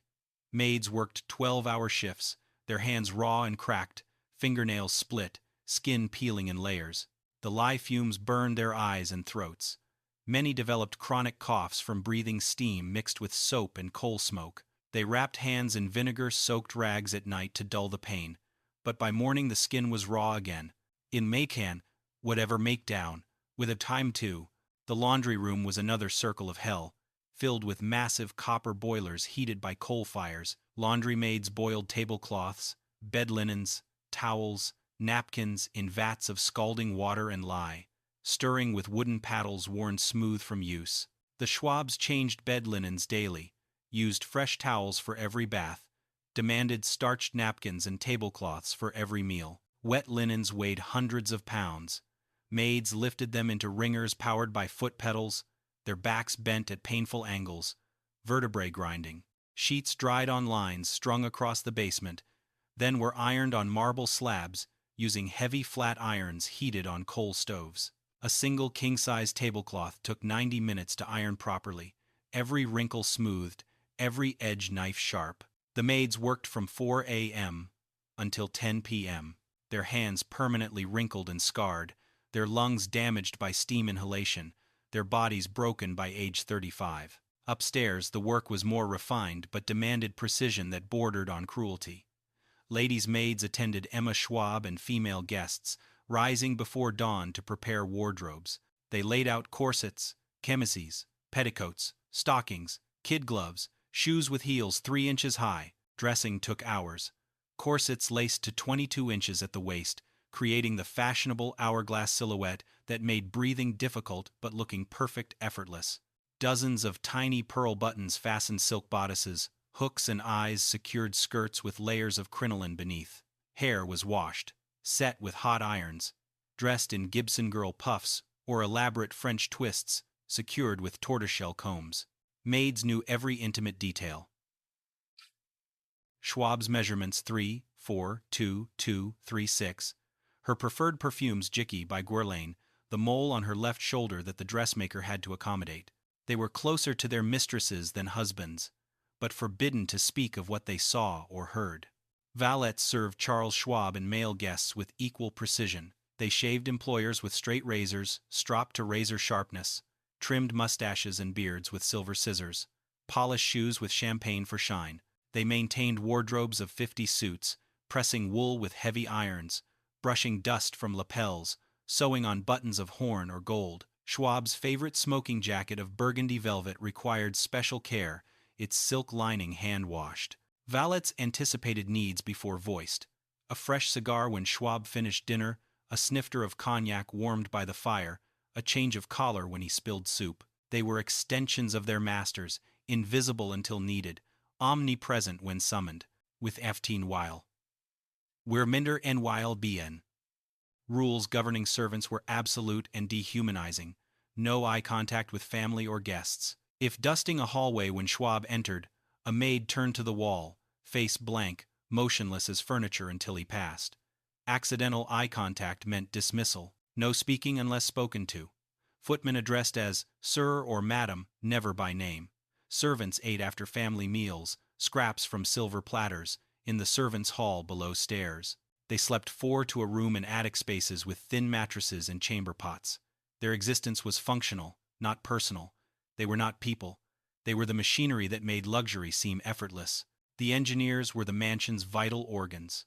Speaker 1: Maids worked 12-hour shifts, their hands raw and cracked, fingernails split, skin peeling in layers. The lye fumes burned their eyes and throats. Many developed chronic coughs from breathing steam mixed with soap and coal smoke. They wrapped hands in vinegar-soaked rags at night to dull the pain, but by morning the skin was raw again. In Macon, whatever make down, with a time too, the laundry room was another circle of hell, filled with massive copper boilers heated by coal fires. Laundry maids boiled tablecloths, bed linens, towels, napkins in vats of scalding water and lye, stirring with wooden paddles worn smooth from use. The Schwabs changed bed linens daily, used fresh towels for every bath, demanded starched napkins and tablecloths for every meal. Wet linens weighed hundreds of pounds. Maids lifted them into wringers powered by foot pedals, their backs bent at painful angles, vertebrae grinding. Sheets dried on lines strung across the basement, then were ironed on marble slabs using heavy flat irons heated on coal stoves. A single king-size tablecloth took 90 minutes to iron properly, every wrinkle smoothed, every edge knife sharp. The maids worked from 4 a.m. until 10 p.m., their hands permanently wrinkled and scarred, their lungs damaged by steam inhalation, their bodies broken by age 35. Upstairs, the work was more refined but demanded precision that bordered on cruelty. Ladies' maids attended Emma Schwab and female guests, rising before dawn to prepare wardrobes. They laid out corsets, chemises, petticoats, stockings, kid gloves, shoes with heels 3 inches high. Dressing took hours. Corsets laced to 22 inches at the waist, creating the fashionable hourglass silhouette that made breathing difficult but looking perfect effortless. Dozens of tiny pearl buttons fastened silk bodices, hooks and eyes secured skirts with layers of crinoline beneath. Hair was washed, set with hot irons, dressed in Gibson girl puffs or elaborate French twists secured with tortoiseshell combs. Maids knew every intimate detail. Schwab's measurements 3, 4, 2, 2, 3, 6. Her preferred perfumes Jicky by Guerlain, the mole on her left shoulder that the dressmaker had to accommodate. They were closer to their mistresses than husbands, but forbidden to speak of what they saw or heard. Valets served Charles Schwab and male guests with equal precision. They shaved employers with straight razors, stropped to razor sharpness, trimmed mustaches and beards with silver scissors, polished shoes with champagne for shine. They maintained wardrobes of 50 suits, pressing wool with heavy irons, brushing dust from lapels, sewing on buttons of horn or gold. Schwab's favorite smoking jacket of burgundy velvet required special care, its silk lining hand-washed. Valets anticipated needs before voiced. A fresh cigar when Schwab finished dinner, a snifter of cognac warmed by the fire, a change of collar when he spilled soup. They were extensions of their masters, invisible until needed, omnipresent when summoned, with 15 while. We're minder en while bien. Rules governing servants were absolute and dehumanizing. No eye contact with family or guests. If dusting a hallway when Schwab entered, a maid turned to the wall, face blank, motionless as furniture until he passed. Accidental eye contact meant dismissal. No speaking unless spoken to. Footmen addressed as Sir or Madam, never by name. Servants ate after family meals, scraps from silver platters, in the servants' hall below stairs. They slept 4 to a room in attic spaces with thin mattresses and chamber pots. Their existence was functional, not personal. They were not people. They were the machinery that made luxury seem effortless. The engineers were the mansion's vital organs.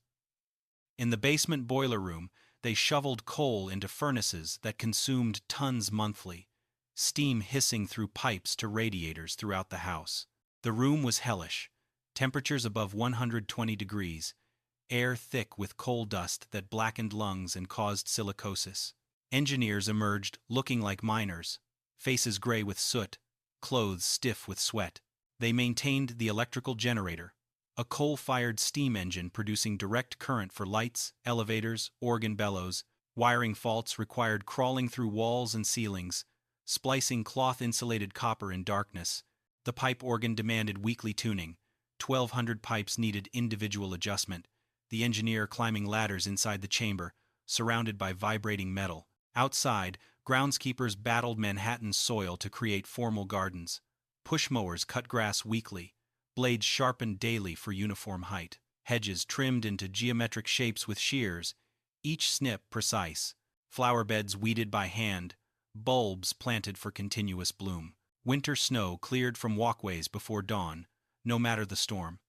Speaker 1: In the basement boiler room, they shoveled coal into furnaces that consumed tons monthly, steam hissing through pipes to radiators throughout the house. The room was hellish, temperatures above 120 degrees, air thick with coal dust that blackened lungs and caused silicosis. Engineers emerged looking like miners, faces gray with soot, clothes stiff with sweat. They maintained the electrical generator, a coal-fired steam engine producing direct current for lights, elevators, organ bellows. Wiring faults required crawling through walls and ceilings, splicing cloth-insulated copper in darkness. The pipe organ demanded weekly tuning. 1,200 pipes needed individual adjustment. The engineer climbing ladders inside the chamber, surrounded by vibrating metal. Outside, groundskeepers battled Manhattan's soil to create formal gardens. Push mowers cut grass weekly, blades sharpened daily for uniform height. Hedges trimmed into geometric shapes with shears, each snip precise. Flower beds weeded by hand, bulbs planted for continuous bloom. Winter snow cleared from walkways before dawn, no matter the storm.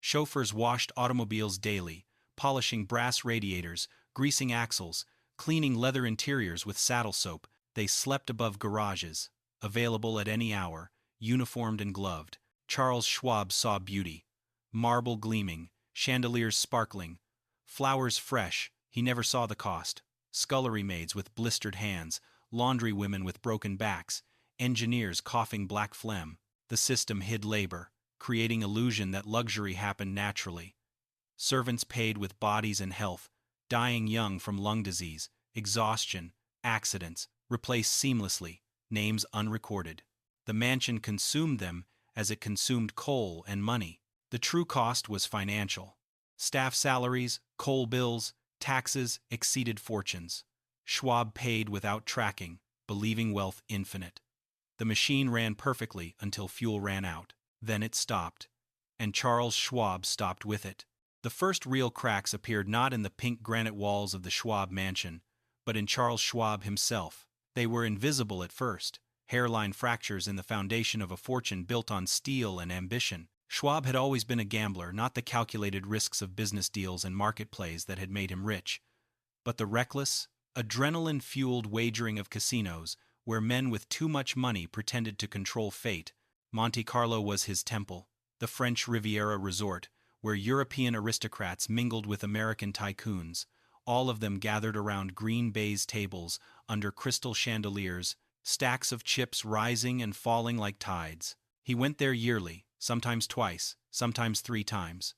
Speaker 1: Chauffeurs washed automobiles daily, polishing brass radiators, greasing axles, cleaning leather interiors with saddle soap. They slept above garages, available at any hour, uniformed and gloved. Charles Schwab saw beauty. Marble gleaming, chandeliers sparkling, flowers fresh. He never saw the cost. Scullery maids with blistered hands, laundry women with broken backs, engineers coughing black phlegm. The system hid labor, creating illusion that luxury happened naturally. Servants paid with bodies and health, dying young from lung disease, exhaustion, accidents, replaced seamlessly, names unrecorded. The mansion consumed them as it consumed coal and money. The true cost was financial. Staff salaries, coal bills, taxes exceeded fortunes. Schwab paid without tracking, believing wealth infinite. The machine ran perfectly until fuel ran out. Then it stopped. And Charles Schwab stopped with it. The first real cracks appeared not in the pink granite walls of the Schwab mansion, but in Charles Schwab himself. They were invisible at first, hairline fractures in the foundation of a fortune built on steel and ambition. Schwab had always been a gambler, not the calculated risks of business deals and market plays that had made him rich, but the reckless, adrenaline-fueled wagering of casinos, where men with too much money pretended to control fate. Monte Carlo was his temple, the French Riviera resort, where European aristocrats mingled with American tycoons, all of them gathered around green baize tables under crystal chandeliers, stacks of chips rising and falling like tides. He went there yearly, sometimes twice, sometimes 3 times.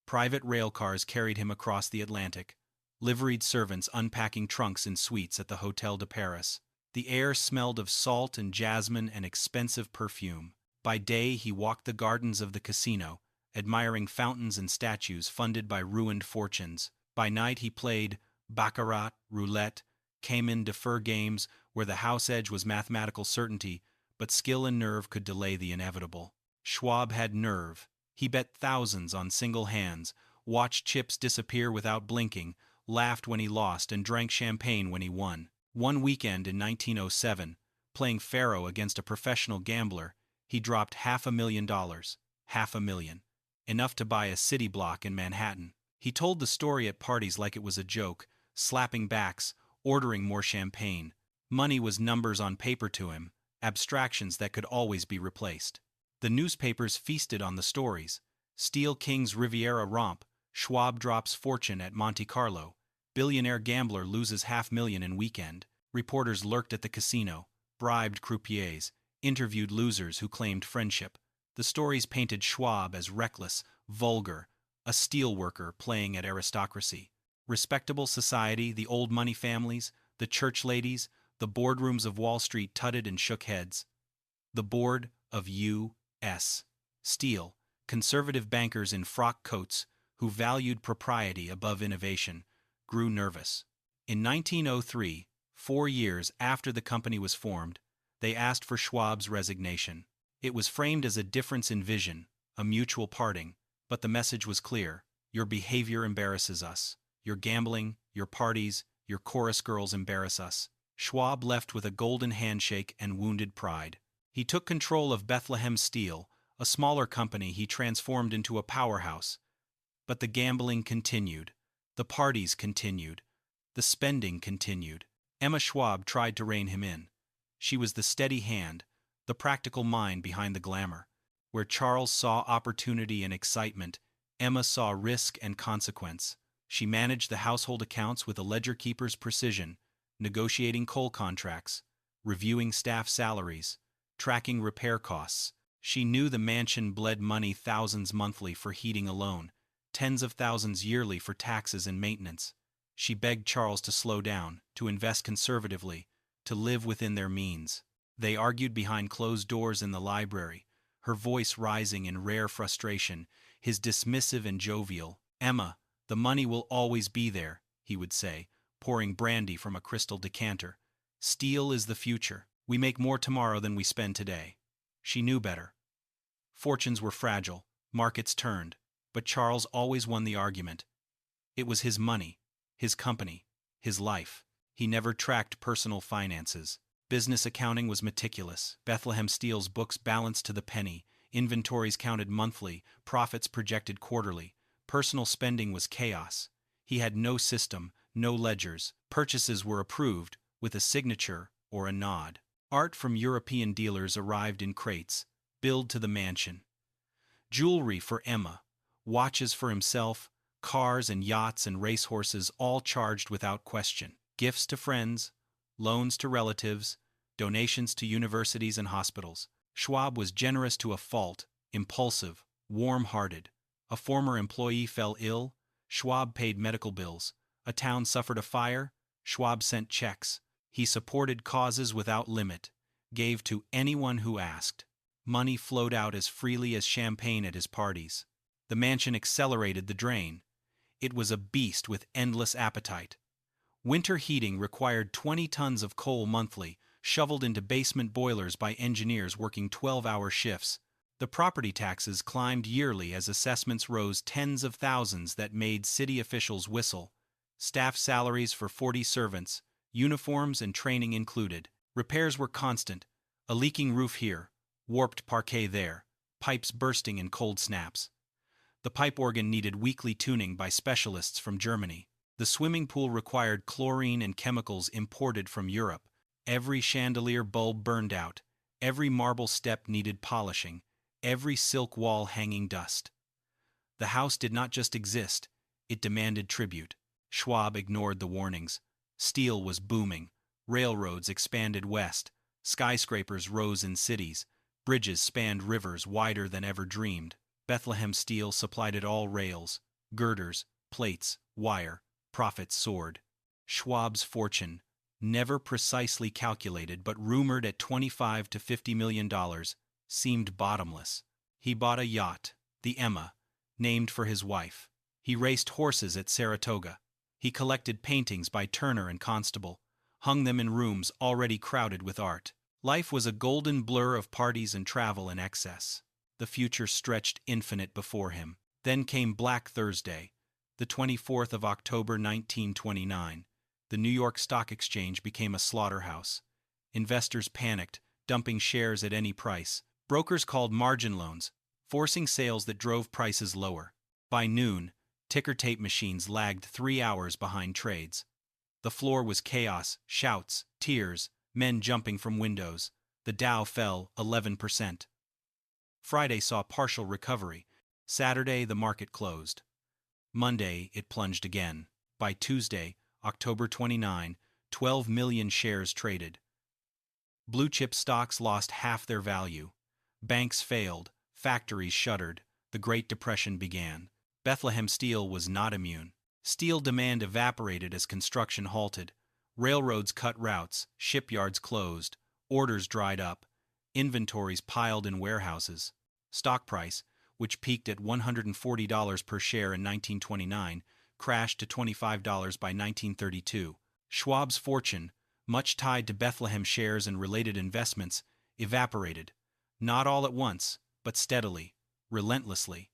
Speaker 1: Private rail cars carried him across the Atlantic, liveried servants unpacking trunks in suites at the Hotel de Paris. The air smelled of salt and jasmine and expensive perfume. By day he walked the gardens of the casino, admiring fountains and statues funded by ruined fortunes. By night he played baccarat, roulette, cayman defer games where the house edge was mathematical certainty, but skill and nerve could delay the inevitable. Schwab had nerve. He bet thousands on single hands, watched chips disappear without blinking, laughed when he lost, and drank champagne when he won. One weekend in 1907, playing faro against a professional gambler, he dropped $500,000. $500,000. Enough to buy a city block in Manhattan. He told the story at parties like it was a joke, slapping backs, ordering more champagne. Money was numbers on paper to him, abstractions that could always be replaced. The newspapers feasted on the stories. Steel King's Riviera romp, Schwab drops fortune at Monte Carlo, billionaire gambler loses $500,000 in weekend. Reporters lurked at the casino, bribed croupiers, interviewed losers who claimed friendship. The stories painted Schwab as reckless, vulgar, a steel worker playing at aristocracy. Respectable society, the old money families, the church ladies, the boardrooms of Wall Street tutted and shook heads. The board of U.S. Steel, conservative bankers in frock coats who valued propriety above innovation, grew nervous. In 1903, 4 years after the company was formed, they asked for Schwab's resignation. It was framed as a difference in vision, a mutual parting, but the message was clear. Your behavior embarrasses us. Your gambling, your parties, your chorus girls embarrass us. Schwab left with a golden handshake and wounded pride. He took control of Bethlehem Steel, a smaller company he transformed into a powerhouse. But the gambling continued. The parties continued. The spending continued. Emma Schwab tried to rein him in. She was the steady hand, the practical mind behind the glamour. Where Charles saw opportunity and excitement, Emma saw risk and consequence. She managed the household accounts with a ledger-keeper's precision, negotiating coal contracts, reviewing staff salaries, tracking repair costs. She knew the mansion bled money, thousands monthly for heating alone, tens of thousands yearly for taxes and maintenance. She begged Charles to slow down, to invest conservatively, to live within their means. They argued behind closed doors in the library, her voice rising in rare frustration, his dismissive and jovial. "Emma, the money will always be there," he would say, pouring brandy from a crystal decanter. "Steel is the future. We make more tomorrow than we spend today." She knew better. Fortunes were fragile, markets turned, but Charles always won the argument. It was his money, his company, his life. He never tracked personal finances. Business accounting was meticulous. Bethlehem Steel's books balanced to the penny, inventories counted monthly, profits projected quarterly. Personal spending was chaos. He had no system, no ledgers. Purchases were approved with a signature or a nod. Art from European dealers arrived in crates, billed to the mansion. Jewelry for Emma, watches for himself, cars and yachts and racehorses, all charged without question. Gifts to friends, loans to relatives, donations to universities and hospitals. Schwab was generous to a fault, impulsive, warm-hearted. A former employee fell ill, Schwab paid medical bills. A town suffered a fire, Schwab sent checks. He supported causes without limit, gave to anyone who asked. Money flowed out as freely as champagne at his parties. The mansion accelerated the drain. It was a beast with endless appetite. Winter heating required 20 tons of coal monthly, shoveled into basement boilers by engineers working 12-hour shifts. The property taxes climbed yearly as assessments rose tens of thousands that made city officials whistle. Staff salaries for 40 servants, uniforms and training included. Repairs were constant. A leaking roof here, warped parquet there, pipes bursting in cold snaps. The pipe organ needed weekly tuning by specialists from Germany. The swimming pool required chlorine and chemicals imported from Europe. Every chandelier bulb burned out. Every marble step needed polishing. Every silk wall hanging dust. The house did not just exist, it demanded tribute. Schwab ignored the warnings. Steel was booming. Railroads expanded west. Skyscrapers rose in cities. Bridges spanned rivers wider than ever dreamed. Bethlehem Steel supplied it all: rails, girders, plates, wire. Profits soared. Schwab's fortune, never precisely calculated but rumored at $25 to $50 million, seemed bottomless. He bought a yacht, the Emma, named for his wife. He raced horses at Saratoga. He collected paintings by Turner and Constable, hung them in rooms already crowded with art. Life was a golden blur of parties and travel in excess. The future stretched infinite before him. Then came Black Thursday, the 24th of October 1929. The New York Stock Exchange became a slaughterhouse. Investors panicked, dumping shares at any price. Brokers called margin loans, forcing sales that drove prices lower. By noon, ticker tape machines lagged 3 hours behind trades. The floor was chaos, shouts, tears, men jumping from windows. The Dow fell 11%. Friday saw partial recovery. Saturday, the market closed. Monday, it plunged again. By Tuesday, October 29, 12 million shares traded. Blue-chip stocks lost half their value. Banks failed. Factories shuttered. The Great Depression began. Bethlehem Steel was not immune. Steel demand evaporated as construction halted. Railroads cut routes. Shipyards closed. Orders dried up. Inventories piled in warehouses. Stock price, which peaked at $140 per share in 1929, crashed to $25 by 1932. Schwab's fortune, much tied to Bethlehem shares and related investments, evaporated. Not all at once, but steadily, relentlessly.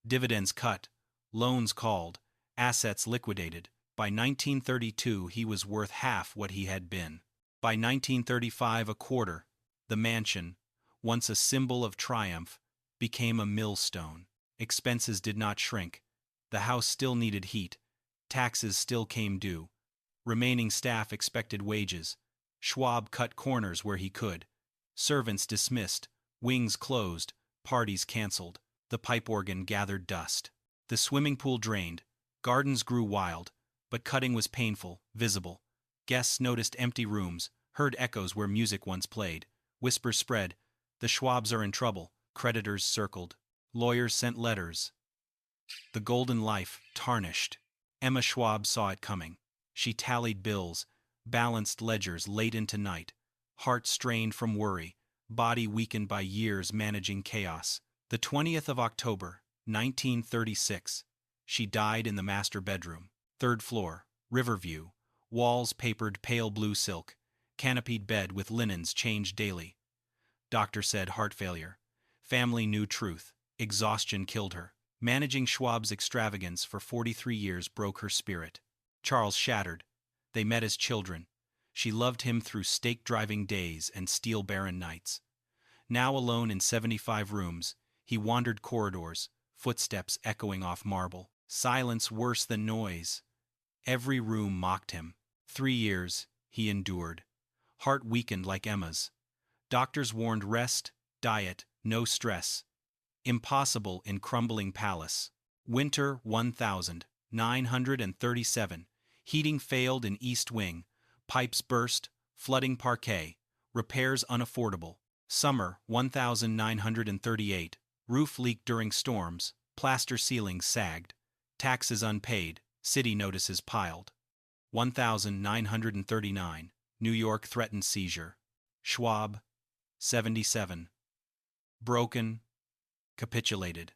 Speaker 1: Dividends cut, loans called, assets liquidated. By 1932, he was worth half what he had been. By 1935, a quarter. The mansion, once a symbol of triumph, became a millstone. Expenses did not shrink. The house still needed heat. Taxes still came due. Remaining staff expected wages. Schwab cut corners where he could. Servants dismissed. Wings closed. Parties canceled. The pipe organ gathered dust. The swimming pool drained. Gardens grew wild. But cutting was painful, visible. Guests noticed empty rooms, heard echoes where music once played. Whispers spread. The Schwabs are in trouble. Creditors circled. Lawyers sent letters. The golden life tarnished. Emma Schwab saw it coming. She tallied bills, balanced ledgers late into night, heart strained from worry, body weakened by years managing chaos. The 20th of October, 1936, she died in the master bedroom. Third floor, Riverview, walls papered pale blue silk, canopied bed with linens changed daily. Doctor said heart failure. Family knew truth. Exhaustion killed her. Managing Schwab's extravagance for 43 years broke her spirit. Charles shattered. They met as children. She loved him through stake-driving days and steel-barren nights. Now alone in 75 rooms, he wandered corridors, footsteps echoing off marble, silence worse than noise. Every room mocked him. 3 years, he endured. Heart weakened like Emma's. Doctors warned rest, diet, no stress. Impossible in crumbling palace. Winter 1937. Heating failed in East Wing. Pipes burst, flooding parquet. Repairs unaffordable. Summer 1938. Roof leaked during storms. Plaster ceilings sagged. Taxes unpaid. City notices piled. 1939. New York threatened seizure. Schwab, 77. Broken. Capitulated.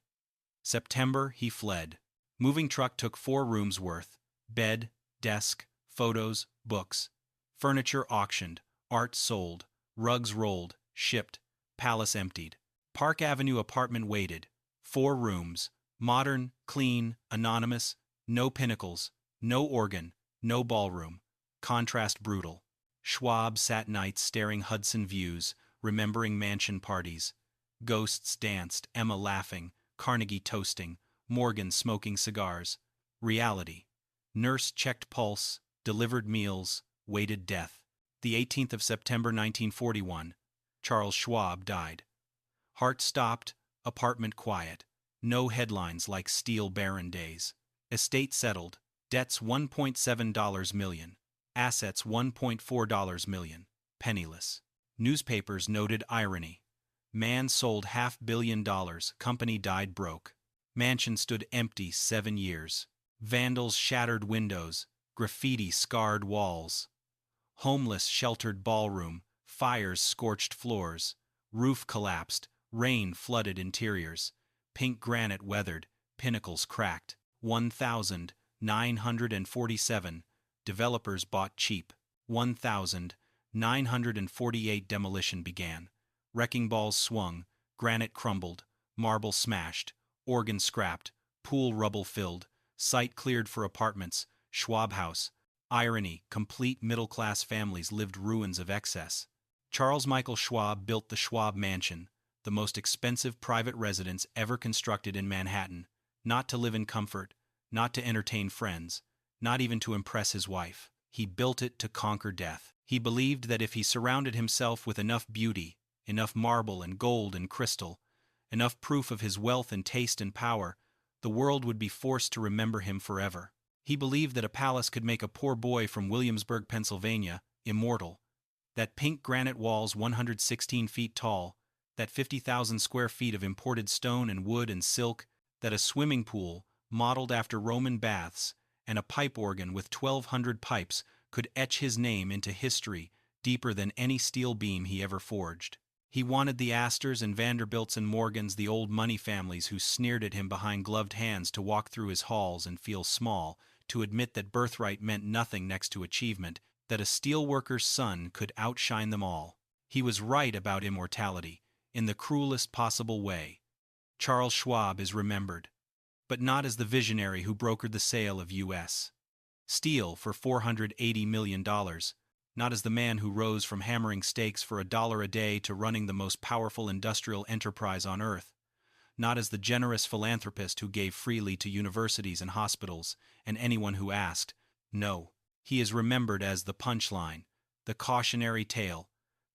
Speaker 1: September, he fled. Moving truck took 4 rooms worth. Bed, desk, photos, books. Furniture auctioned. Art sold. Rugs rolled. Shipped. Palace emptied. Park Avenue apartment waited. 4 rooms. Modern, clean, anonymous. No pinnacles. No organ. No ballroom. Contrast brutal. Schwab sat nights staring Hudson views, remembering mansion parties. Ghosts danced, Emma laughing, Carnegie toasting, Morgan smoking cigars. Reality. Nurse checked pulse, delivered meals, waited death. The 18th of September 1941. Charles Schwab died. Heart stopped, apartment quiet. No headlines like steel-barren days. Estate settled. Debts $1.7 million. Assets $1.4 million. Penniless. Newspapers noted irony. Man sold $500 million. Company died broke. Mansion stood empty 7 years. Vandals shattered windows. Graffiti scarred walls. Homeless sheltered ballroom. Fires scorched floors. Roof collapsed. Rain flooded interiors. Pink granite weathered. Pinnacles cracked. 1,947. Developers bought cheap. 1,948. Demolition began. Wrecking balls swung. Granite crumbled. Marble smashed. Organ scrapped. Pool rubble filled. Site cleared for apartments. Schwab House. Irony, complete middle-class families lived ruins of excess. Charles Michael Schwab built the Schwab Mansion, the most expensive private residence ever constructed in Manhattan, not to live in comfort, not to entertain friends, not even to impress his wife. He built it to conquer death. He believed that if he surrounded himself with enough beauty, enough marble and gold and crystal, enough proof of his wealth and taste and power, the world would be forced to remember him forever. He believed that a palace could make a poor boy from Williamsburg, Pennsylvania, immortal. That pink granite walls 116 feet tall, that 50,000 square feet of imported stone and wood and silk, that a swimming pool, modeled after Roman baths, and a pipe organ with 1,200 pipes could etch his name into history deeper than any steel beam he ever forged. He wanted the Astors and Vanderbilts and Morgans, the old money families who sneered at him behind gloved hands, to walk through his halls and feel small, to admit that birthright meant nothing next to achievement, that a steelworker's son could outshine them all. He was right about immortality, in the cruelest possible way. Charles Schwab is remembered, but not as the visionary who brokered the sale of U.S. Steel for $480 million, not as the man who rose from hammering stakes for $1 a day to running the most powerful industrial enterprise on earth, not as the generous philanthropist who gave freely to universities and hospitals and anyone who asked. No, he is remembered as the punchline, the cautionary tale,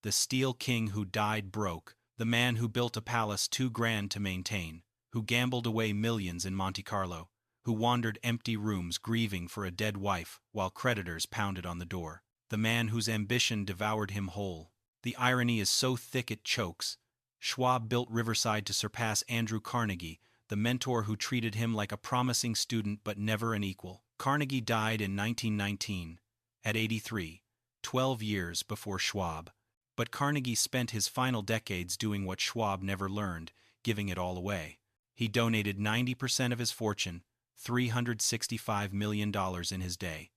Speaker 1: the steel king who died broke, the man who built a palace too grand to maintain, who gambled away millions in Monte Carlo, who wandered empty rooms grieving for a dead wife while creditors pounded on the door, the man whose ambition devoured him whole. The irony is so thick it chokes, Schwab built Riverside to surpass Andrew Carnegie, the mentor who treated him like a promising student but never an equal. Carnegie died in 1919, at 83, 12 years before Schwab. But Carnegie spent his final decades doing what Schwab never learned, giving it all away. He donated 90% of his fortune, $365 million in his day.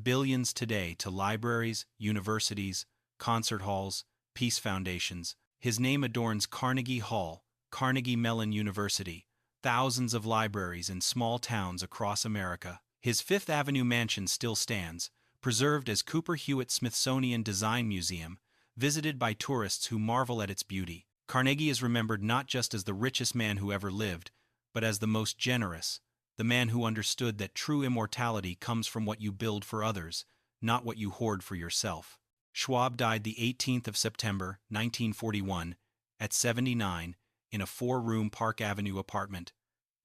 Speaker 1: Billions today to libraries, universities, concert halls, peace foundations. His name adorns Carnegie Hall, Carnegie Mellon University, thousands of libraries in small towns across America. His Fifth Avenue mansion still stands, preserved as Cooper Hewitt Smithsonian Design Museum, visited by tourists who marvel at its beauty. Carnegie is remembered not just as the richest man who ever lived, but as the most generous, the man who understood that true immortality comes from what you build for others, not what you hoard for yourself. Schwab died the 18th of September, 1941, at 79, in a 4-room Park Avenue apartment.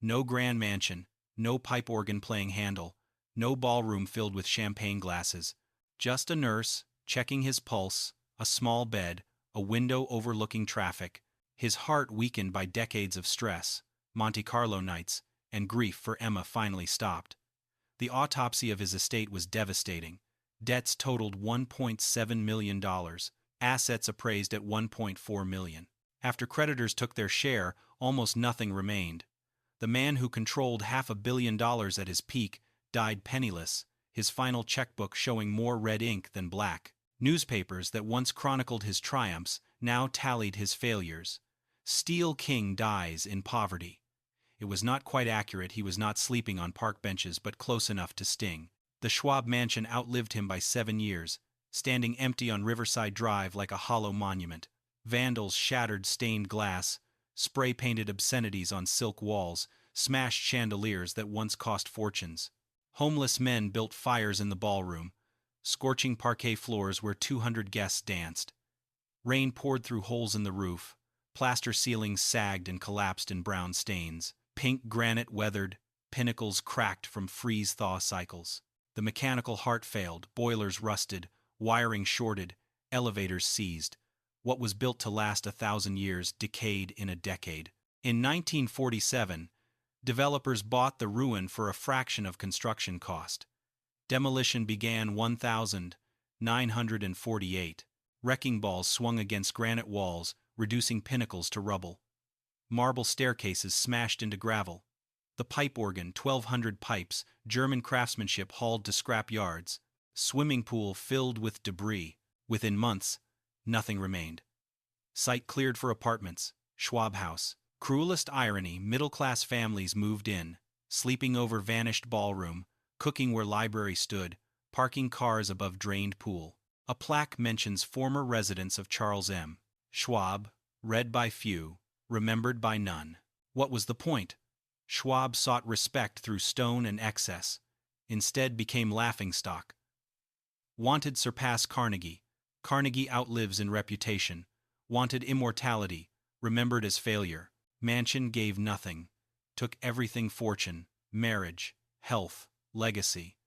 Speaker 1: No grand mansion, no pipe organ playing Handel, no ballroom filled with champagne glasses. Just a nurse, checking his pulse, a small bed, a window overlooking traffic, his heart weakened by decades of stress, Monte Carlo nights, and grief for Emma finally stopped. The autopsy of his estate was devastating. Debts totaled $1.7 million, assets appraised at $1.4 million. After creditors took their share, almost nothing remained. The man who controlled $500 million at his peak died penniless, his final checkbook showing more red ink than black. Newspapers that once chronicled his triumphs now tallied his failures. Steel King dies in poverty. It was not quite accurate. He was not sleeping on park benches, but close enough to sting. The Schwab mansion outlived him by 7 years, standing empty on Riverside Drive like a hollow monument. Vandals shattered stained glass, spray-painted obscenities on silk walls, smashed chandeliers that once cost fortunes. Homeless men built fires in the ballroom, scorching parquet floors where 200 guests danced. Rain poured through holes in the roof, plaster ceilings sagged and collapsed in brown stains. Pink granite weathered, pinnacles cracked from freeze-thaw cycles. The mechanical heart failed, boilers rusted, wiring shorted, elevators seized. What was built to last 1,000 years decayed in a decade. In 1947, developers bought the ruin for a fraction of construction cost. Demolition began 1948. Wrecking balls swung against granite walls, reducing pinnacles to rubble. Marble staircases smashed into gravel. The pipe organ, 1,200 pipes, German craftsmanship hauled to scrap yards. Swimming pool filled with debris. Within months, nothing remained. Site cleared for apartments. Schwab House. Cruelest irony, middle-class families moved in, sleeping over vanished ballroom, cooking where library stood, parking cars above drained pool. A plaque mentions former residence of Charles M. Schwab, read by few, remembered by none. What was the point? Schwab sought respect through stone and excess, instead became laughingstock. Wanted surpass Carnegie. Carnegie outlives in reputation. Wanted immortality, remembered as failure. Mansion gave nothing, took everything: fortune, marriage, health, legacy.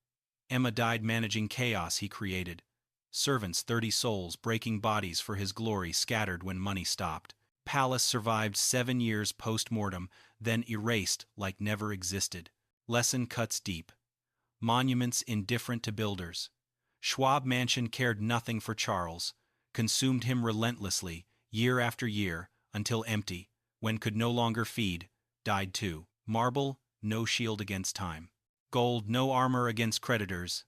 Speaker 1: Emma died managing chaos he created. Servants, 30 souls, breaking bodies for his glory, scattered when money stopped. Palace survived 7 years post-mortem, then erased like never existed. Lesson cuts deep. Monuments indifferent to builders. Schwab Mansion cared nothing for Charles, consumed him relentlessly, year after year, until empty, when could no longer feed, died too. Marble, no shield against time. Gold, no armor against creditors.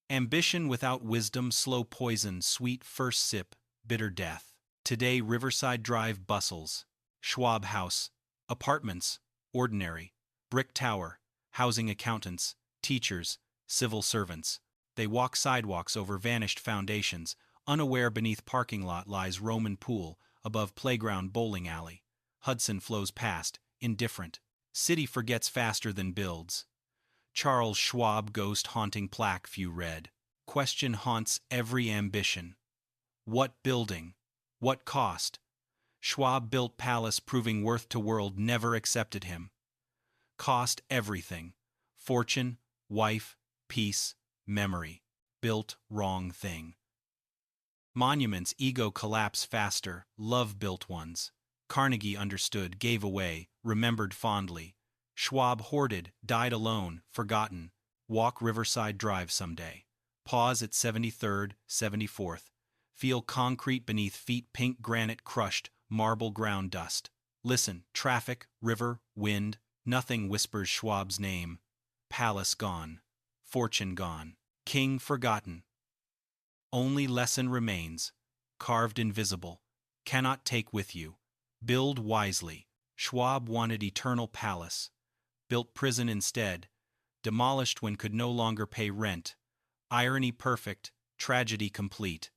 Speaker 1: Ambition without wisdom, slow poison, sweet first sip, bitter death. Today Riverside Drive bustles. Schwab House. Apartments, ordinary. Brick tower, housing accountants, teachers, civil servants. They walk sidewalks over vanished foundations, unaware beneath parking lot lies Roman pool, above playground bowling alley. Hudson flows past, indifferent. City forgets faster than builds. Charles Schwab ghost haunting plaque few read. Question haunts every ambition. What building? What cost? Schwab built palace proving worth to world never accepted him. Cost everything. Fortune, wife, peace, memory. Built wrong thing. Monuments, ego collapse faster, love built ones. Carnegie understood, gave away, remembered fondly. Schwab hoarded, died alone, forgotten. Walk Riverside Drive someday. Pause at 73rd, 74th. Feel concrete beneath feet, pink granite crushed, marble ground dust. Listen, traffic, river, wind, nothing whispers Schwab's name. Palace gone. Fortune gone. King forgotten. Only lesson remains, carved invisible. Cannot take with you. Build wisely. Schwab wanted eternal palace. Built prison instead. Demolished when could no longer pay rent. Irony perfect, tragedy complete.